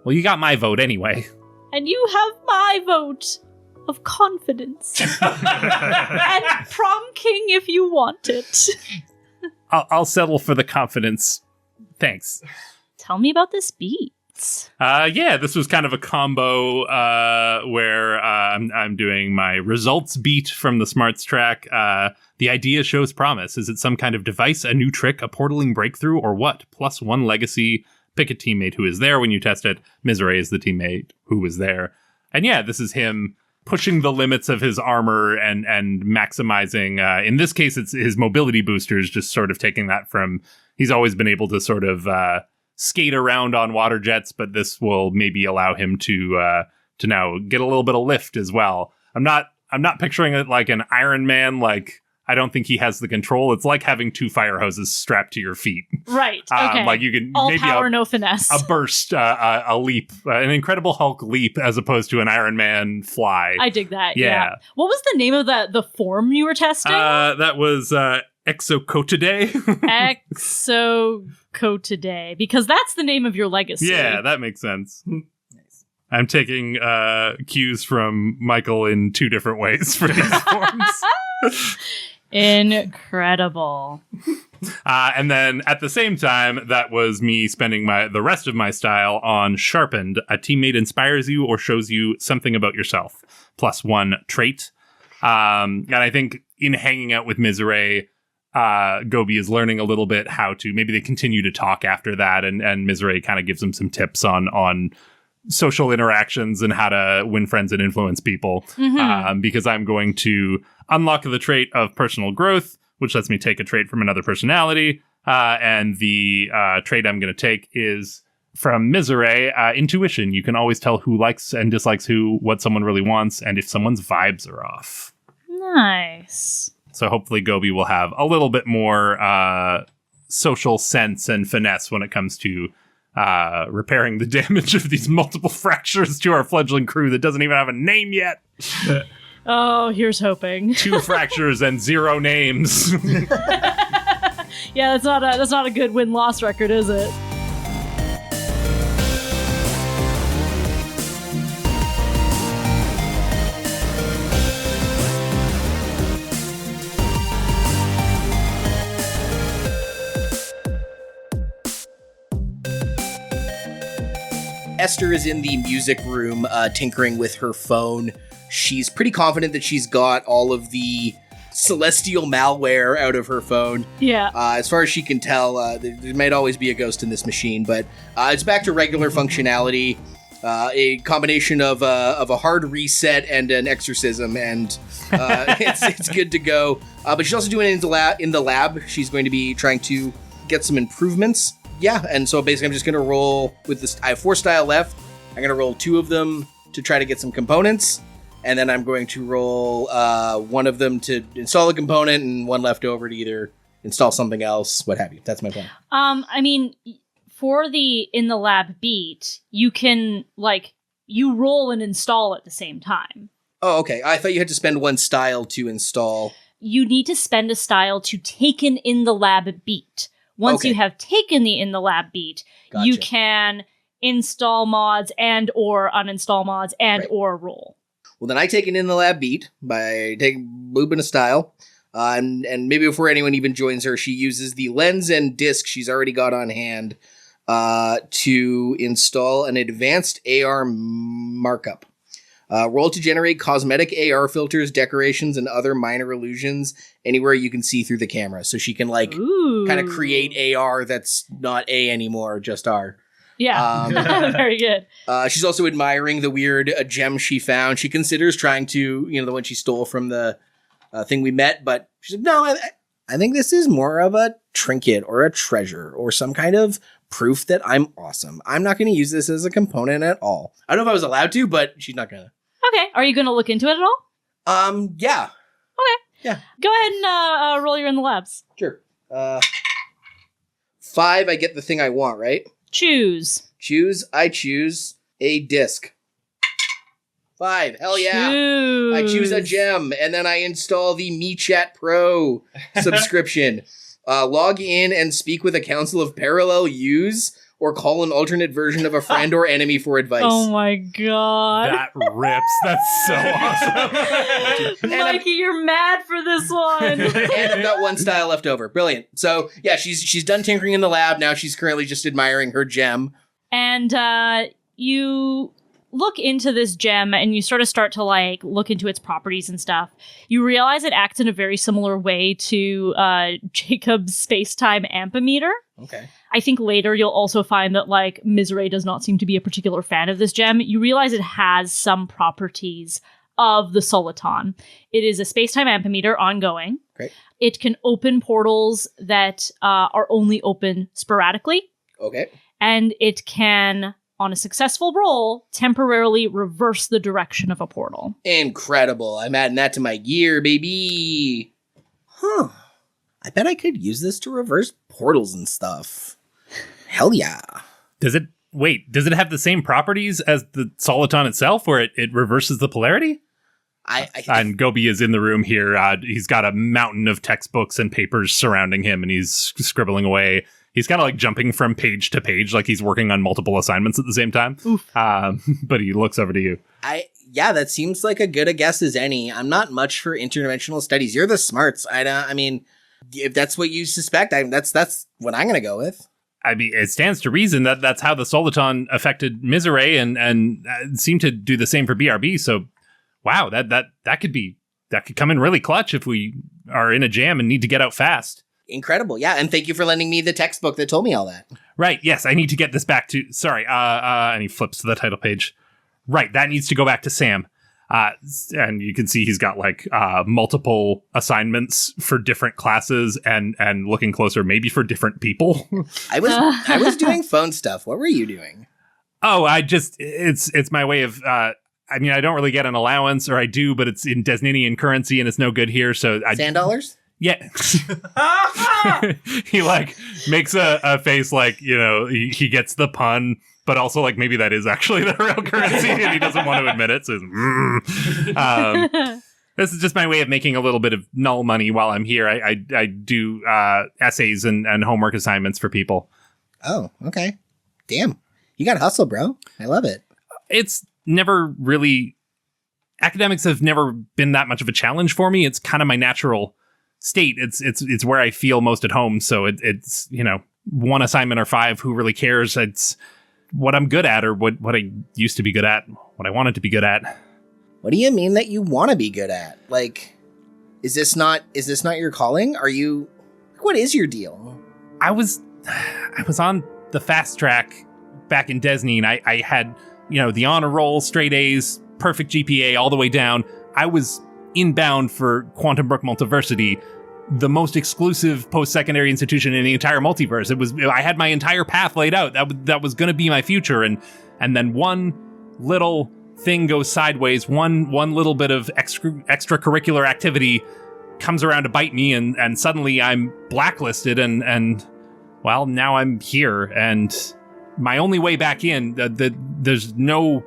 Well, you got my vote anyway. And you have my vote of confidence. And prom king if you want it. I'll settle for the confidence. Thanks. Tell me about this beat. Yeah, this was kind of a combo where I'm doing my results beat from the smarts track. The idea shows promise. Is it some kind of device, a new trick, a portaling breakthrough, or what? +1 legacy. Pick a teammate who is there when you test it. Miserée is the teammate who was there. And yeah, this is him pushing the limits of his armor and maximizing. In this case, it's his mobility boosters, just sort of taking that from... He's always been able to sort of skate around on water jets, but this will maybe allow him to now get a little bit of lift as well. I'm not picturing it like an Iron Man, like... I don't think he has the control. It's like having 2 fire hoses strapped to your feet. Right. Okay. Like you can all maybe power, no finesse. A burst, a leap, an Incredible Hulk leap, as opposed to an Iron Man fly. I dig that. Yeah. What was the name of the form you were testing? That was Exocotidae. Exocotidae, because that's the name of your legacy. Yeah, that makes sense. I'm taking cues from Michael in 2 different ways for these forms. Incredible. And then at the same time, that was me spending the rest of my style on Sharpened. A teammate inspires you or shows you something about yourself. +1 trait. And I think in hanging out with Miserée, Goby is learning a little bit how to, maybe they continue to talk after that, and Miserée kind of gives him some tips on social interactions and how to win friends and influence people. Mm-hmm. Because I'm going to unlock the trait of personal growth, which lets me take a trait from another personality. And the trait I'm going to take is from Miserée, intuition. You can always tell who likes and dislikes who, what someone really wants, and if someone's vibes are off. Nice. So hopefully Goby will have a little bit more social sense and finesse when it comes to repairing the damage of these multiple fractures to our fledgling crew that doesn't even have a name yet. Oh, here's hoping. 2 fractures and 0 names. Yeah, that's not a good win-loss record, is it? Esther is in the music room tinkering with her phone. She's pretty confident that she's got all of the celestial malware out of her phone. Yeah. As far as she can tell, there might always be a ghost in this machine, but it's back to regular functionality. A combination of a hard reset and an exorcism, and it's good to go. But she's also doing it in the lab. She's going to be trying to get some improvements. Yeah, and so basically I'm just going to roll with this. I have 4 style left. I'm going to roll 2 of them to try to get some components, and then I'm going to roll 1 of them to install a component and 1 left over to either install something else, what have you. That's my plan. I mean, for the in the lab beat, you can, you roll and install at the same time. Oh, okay. I thought you had to spend 1 style to install. You need to spend a style to take an in the lab beat. Once you have taken the in the lab beat, Gotcha. You can install mods and or uninstall mods and or roll. Well, then I take an in the lab beat by looping a style. And maybe before anyone even joins her, she uses the lens and disc she's already got on hand to install an advanced AR markup. Roll to generate cosmetic AR filters, decorations, and other minor illusions anywhere you can see through the camera. So she can kind of create AR that's not A anymore, just R. Yeah. Very good. She's also admiring the weird gem she found. She considers trying to, the one she stole from the thing we met, but she's like, no, I think this is more of a trinket or a treasure or some kind of proof that I'm awesome. I'm not going to use this as a component at all. I don't know if I was allowed to, but she's not going to. Okay. Are you going to look into it at all? Yeah. Okay. Yeah. Go ahead and roll your in the labs. Sure. 5, I get the thing I want, right? Choose. I choose a disc. 5, hell yeah. Choose. I choose a gem, and then I install the MeChat Pro subscription. Log in and speak with a council of parallel use, or call an alternate version of a friend or enemy for advice. Oh my god. That rips. That's so awesome. Mikey, you're mad for this one. And I've got 1 style left over. Brilliant. So, yeah, she's done tinkering in the lab. Now she's currently just admiring her gem. And you look into this gem and you sort of start to look into its properties and stuff. You realize it acts in a very similar way to Jacob's space-time ampimeter. Okay. I think later you'll also find that Miserée does not seem to be a particular fan of this gem. You realize it has some properties of the Soliton. It is a space-time ampimeter ongoing. Great. It can open portals that are only open sporadically. Okay. And it can, on a successful roll, temporarily reverse the direction of a portal. Incredible. I'm adding that to my gear, baby. Huh. I bet I could use this to reverse portals and stuff. Hell yeah. Does it have the same properties as the Soliton itself, where it reverses the polarity? And Goby is in the room here. He's got a mountain of textbooks and papers surrounding him, and he's scribbling away. He's kind of jumping from page to page, like he's working on multiple assignments at the same time. But he looks over to you. Yeah, that seems like a good a guess as any. I'm not much for interdimensional studies. You're the smarts. I mean, if that's what you suspect, that's what I'm going to go with. I mean, it stands to reason that that's how the Soliton affected Miserée and seemed to do the same for BRB. So, wow, that could come in really clutch if we are in a jam and need to get out fast. Incredible. Yeah. And thank you for lending me the textbook that told me all that. Right. Yes. I need to get this back to, sorry. And he flips to the title page. Right. That needs to go back to Sam. And you can see he's got multiple assignments for different classes and looking closer, maybe for different people. I was doing phone stuff. What were you doing? Oh, it's my way of, I don't really get an allowance, or I do, but it's in Desninian currency and it's no good here. So Sand dollars? Yeah. He makes a face he gets the pun, but also maybe that is actually the real currency and he doesn't want to admit it. So this is just my way of making a little bit of Null money while I'm here. I do essays and homework assignments for people. Oh, okay. Damn. You got hustle, bro. I love it. It's never really, academics have never been that much of a challenge for me. It's kind of my natural state. It's where I feel most at home. So it's one assignment or 5, who really cares? It's what I'm good at, or what I used to be good at, what I wanted to be good at. What do you mean that you want to be good at? Is this not your calling? What is your deal? I was on the fast track back in Desnine. I had, the honor roll, straight A's, perfect GPA all the way down. I was inbound for Quantum Brook Multiversity, the most exclusive post-secondary institution in the entire multiverse. I had my entire path laid out. That was going to be my future, and then one little thing goes sideways. One little bit of extracurricular activity comes around to bite me, and suddenly I'm blacklisted, and well, now I'm here, and my only way back in, there's no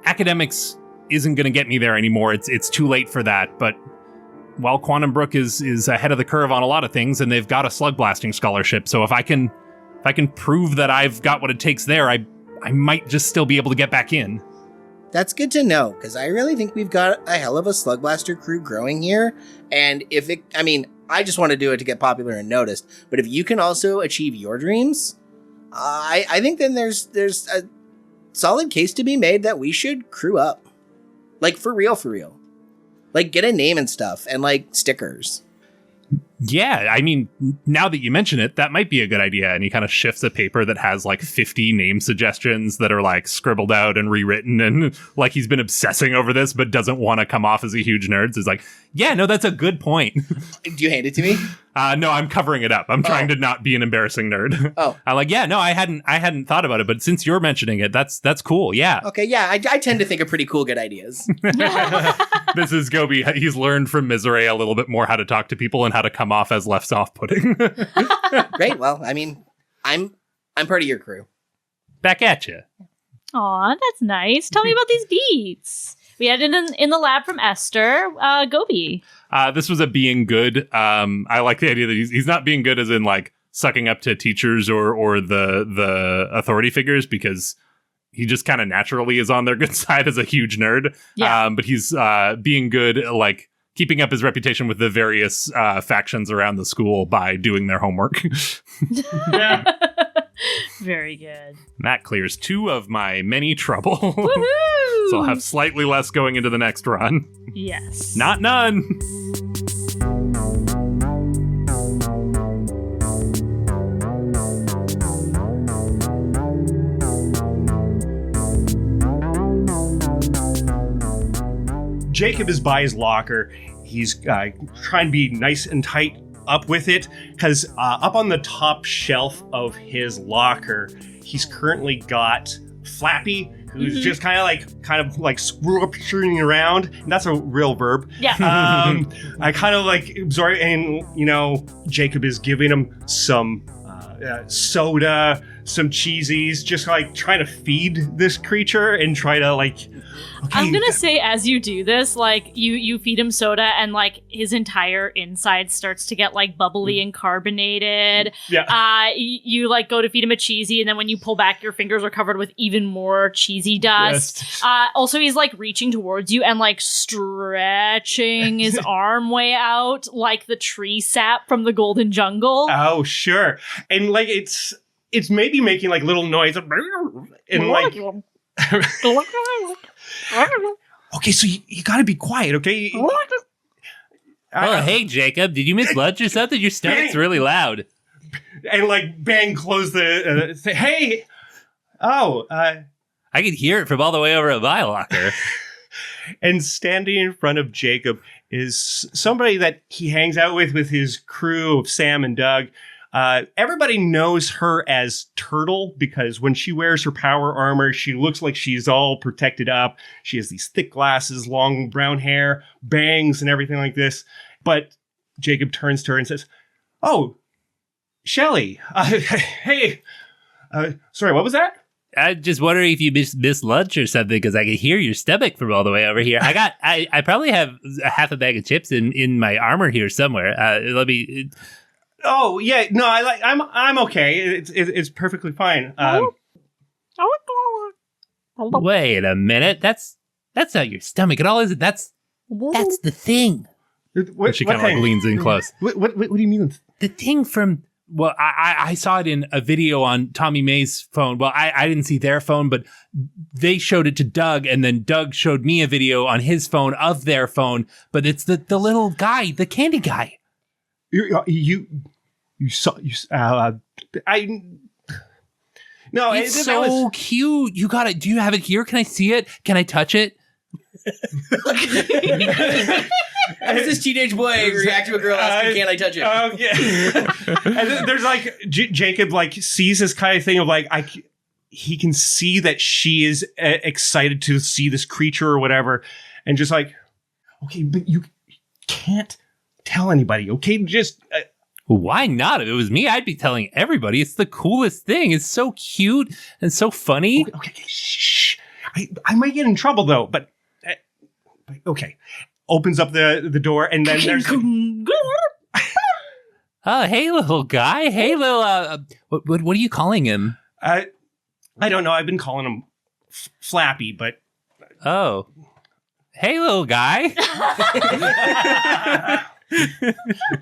academics isn't going to get me there anymore. It's too late for that. But well, Quantum Brook is ahead of the curve on a lot of things, and they've got a slugblasting scholarship. So if I can prove that I've got what it takes there, I might just still be able to get back in. That's good to know, because I really think we've got a hell of a Slugblaster crew growing here. And I just want to do it to get popular and noticed. But if you can also achieve your dreams, I think then there's a solid case to be made that we should crew up. For real. Get a name and stuff, and stickers. Yeah, I mean, now that you mention it, that might be a good idea. And he kind of shifts a paper that has like 50 name suggestions that are like scribbled out and rewritten, and like he's been obsessing over this, but doesn't want to come off as a huge nerd. So he's like, yeah, no, that's a good point. Do you hand it to me? No, I'm covering it up. I'm trying to not be an embarrassing nerd. Oh. I'm like, yeah, no, I hadn't thought about it, but since you're mentioning it, that's cool. Yeah. Okay, yeah, I tend to think of pretty cool, good ideas. This is Goby. He's learned from Miserée a little bit more how to talk to people and how to come off as less off-putting. Great. Well, I mean, I'm part of your crew. Back at you. Aw, that's nice. Tell me about these beats. We had it in the lab from Esther. Goby. This was a being good. I like the idea that he's not being good as in like sucking up to teachers or the authority figures, because he just kind of naturally is on their good side as a huge nerd. Yeah. But he's being good, like keeping up his reputation with the various factions around the school by doing their homework. Very good. That clears 2 of my many trouble. Woohoo! So I'll have slightly less going into the next run. Yes. Not none. Jacob is by his locker. He's trying to be nice and tight up with it, because up on the top shelf of his locker, he's currently got Flappy, who's just kind of like swirling around, and that's a real verb. Yeah. I kind of like absorb, and Jacob is giving him some soda, some cheesies, just like trying to feed this creature and try to like. Okay. I'm gonna say, as you do this, like you feed him soda, and like his entire inside starts to get like bubbly and carbonated. Yeah. You like go to feed him a cheesy, and then when you pull back, your fingers are covered with even more cheesy dust. Yes. Also, he's like reaching towards you and like stretching his arm way out, like the tree sap from the Golden Jungle. Oh, sure. And like it's maybe making like little noise and like. Okay, so you gotta be quiet, okay? Oh, hey, Jacob, did you miss lunch or something? Your stomach's really loud. And like, bang, close the thing. Hey! Oh, I could hear it from all the way over at my locker. And standing in front of Jacob is somebody that he hangs out with his crew of Sam and Doug. Everybody knows her as Turtle, because when she wears her power armor, she looks like she's all protected up. She has these thick glasses, long brown hair, bangs, and everything like this. But Jacob turns to her and says, "Oh, Shelly, hey, sorry, what was that?" I'm just wondering if you missed lunch or something, because I could hear your stomach from all the way over here. I probably have half a bag of chips in my armor here somewhere. Let me. Oh yeah, no, I'm okay. It's perfectly fine. Wait a minute. That's not your stomach at all, is it? That's the thing. What, she kind of like leans in close. What do you mean? The thing from. Well, I saw it in a video on Tommy May's phone. Well, I didn't see their phone, but they showed it to Doug, and then Doug showed me a video on his phone of their phone. But it's the little guy, the candy guy. You saw no, it's so cute. You got it. Do you have it here? Can I see it? Can I touch it? How does this teenage boy react to a girl asking, "Can I touch it?" And then there's like Jacob like sees this kind of thing of like he can see that she is excited to see this creature or whatever, and just like, okay, but you can't tell anybody, okay? Just why not? If it was me, I'd be telling everybody. It's the coolest thing. It's so cute and so funny. Okay, shh. I might get in trouble though, but okay. Opens up the door, and then there's like, oh, hey, little guy. Hey, little what are you calling him? I don't know. I've been calling him Flappy, but oh, hey, little guy.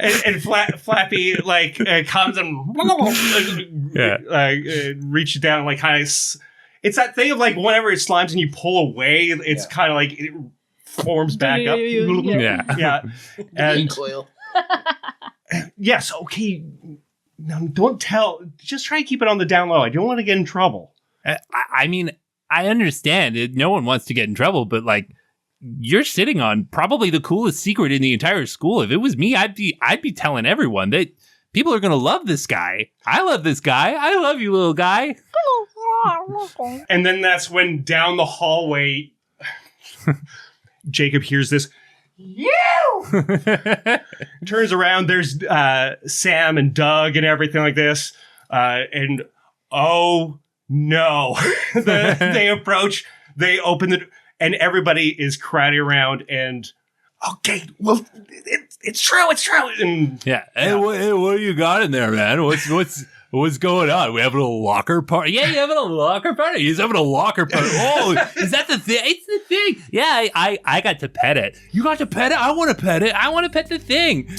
and Flappy like comes and reaches down, like kind of. It's that thing of like whenever it slimes and you pull away, it's kind of like it forms back up. Yeah. And coil. Yes, okay. No, don't tell. Just try to keep it on the down low. I don't want to get in trouble. I mean, I understand it. No one wants to get in trouble, but like, you're sitting on probably the coolest secret in the entire school. If it was me, I'd be telling everyone that people are going to love this guy. I love this guy. I love you, little guy. And then that's when down the hallway, Jacob hears this. Turns around. There's Sam and Doug and everything like this. And oh no, they approach. They open the and everybody is crowding around. And okay, well, it's true. It's true. And yeah. Hey, what do you got in there, man? What's going on? We having a locker party? Yeah, you having a locker party? He's having a locker party. Oh, is that the thing? It's the thing. Yeah, I got to pet it. You got to pet it? I want to pet it. I want to pet the thing.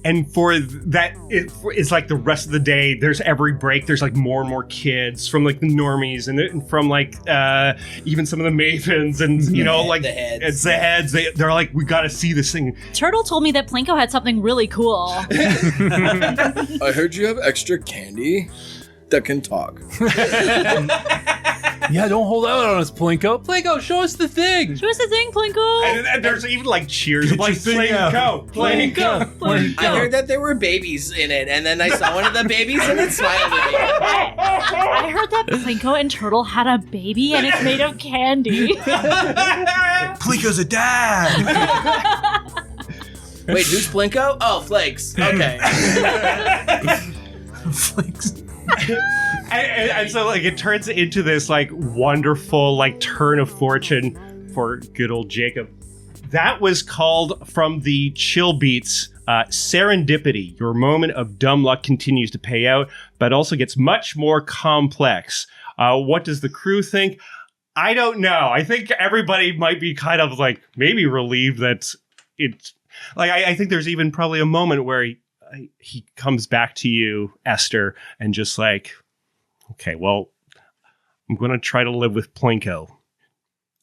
And for that, it's like the rest of the day, there's every break, there's like more and more kids from like the normies and from like even some of the mavens and, you know, like the heads. It's the heads. They're like, we got to see this thing. Turtle told me that Plinko had something really cool. I heard you have extra candy that can talk. Yeah, don't hold out on us, Plinko. Plinko, show us the thing. Show us the thing, Plinko. And there's even like cheers of like Plinko. I heard that there were babies in it, and then I saw one of the babies and it smiled at me. I heard that Plinko and Turtle had a baby and it's made of candy. Plinko's a dad. Wait, who's Plinko? Oh, Flakes. Okay. Flakes. and so like it turns into this like wonderful like turn of fortune for good old Jacob. That was called from the Chill Beats Serendipity. Your moment of dumb luck continues to pay out, but also gets much more complex. What does the crew think? I don't know. I think everybody might be kind of like maybe relieved that it's like I think there's even probably a moment where he comes back to you, Esther, and just like, okay, well, I'm going to try to live with Plinko.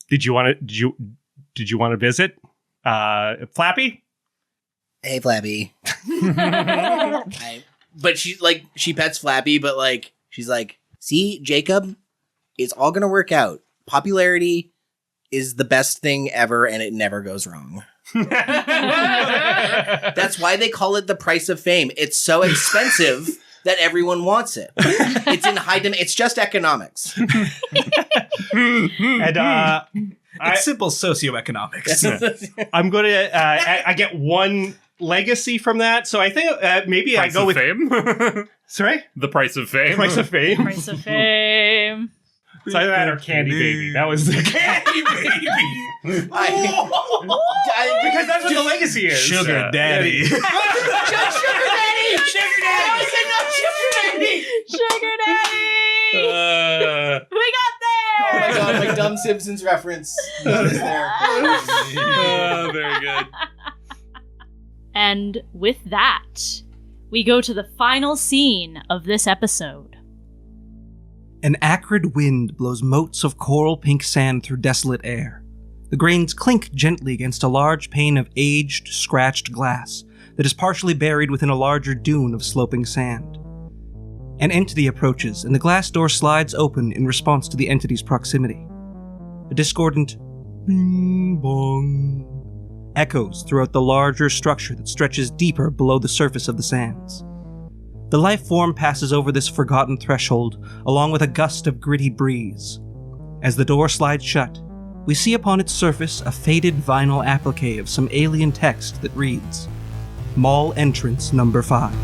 Did you want to visit? Flappy? Hey, Flappy. But she pets Flappy, but like, she's like, see, Jacob, it's all going to work out. Popularity is the best thing ever, and it never goes wrong. That's why they call it the price of fame. It's so expensive that everyone wants it. It's in high demand. It's just economics. And It's simple socioeconomics. I'm going to I get one legacy from that. So I think maybe Price I go of with fame. Sorry? The price of fame. Price of fame. Price of fame. It's either that or Candy Baby. That was the Candy Baby. Because that's what the legacy is. Sugar Daddy. Sugar Daddy! Sugar Daddy! Sugar Daddy! We got there! Oh my god, my dumb Simpsons reference. That is there. Very good. And with that, we go to the final scene of this episode. An acrid wind blows motes of coral pink sand through desolate air. The grains clink gently against a large pane of aged, scratched glass that is partially buried within a larger dune of sloping sand. An entity approaches, and the glass door slides open in response to the entity's proximity. A discordant bing bong echoes throughout the larger structure that stretches deeper below the surface of the sands. The life form passes over this forgotten threshold, along with a gust of gritty breeze. As the door slides shut, we see upon its surface a faded vinyl applique of some alien text that reads, Mall Entrance Number 5.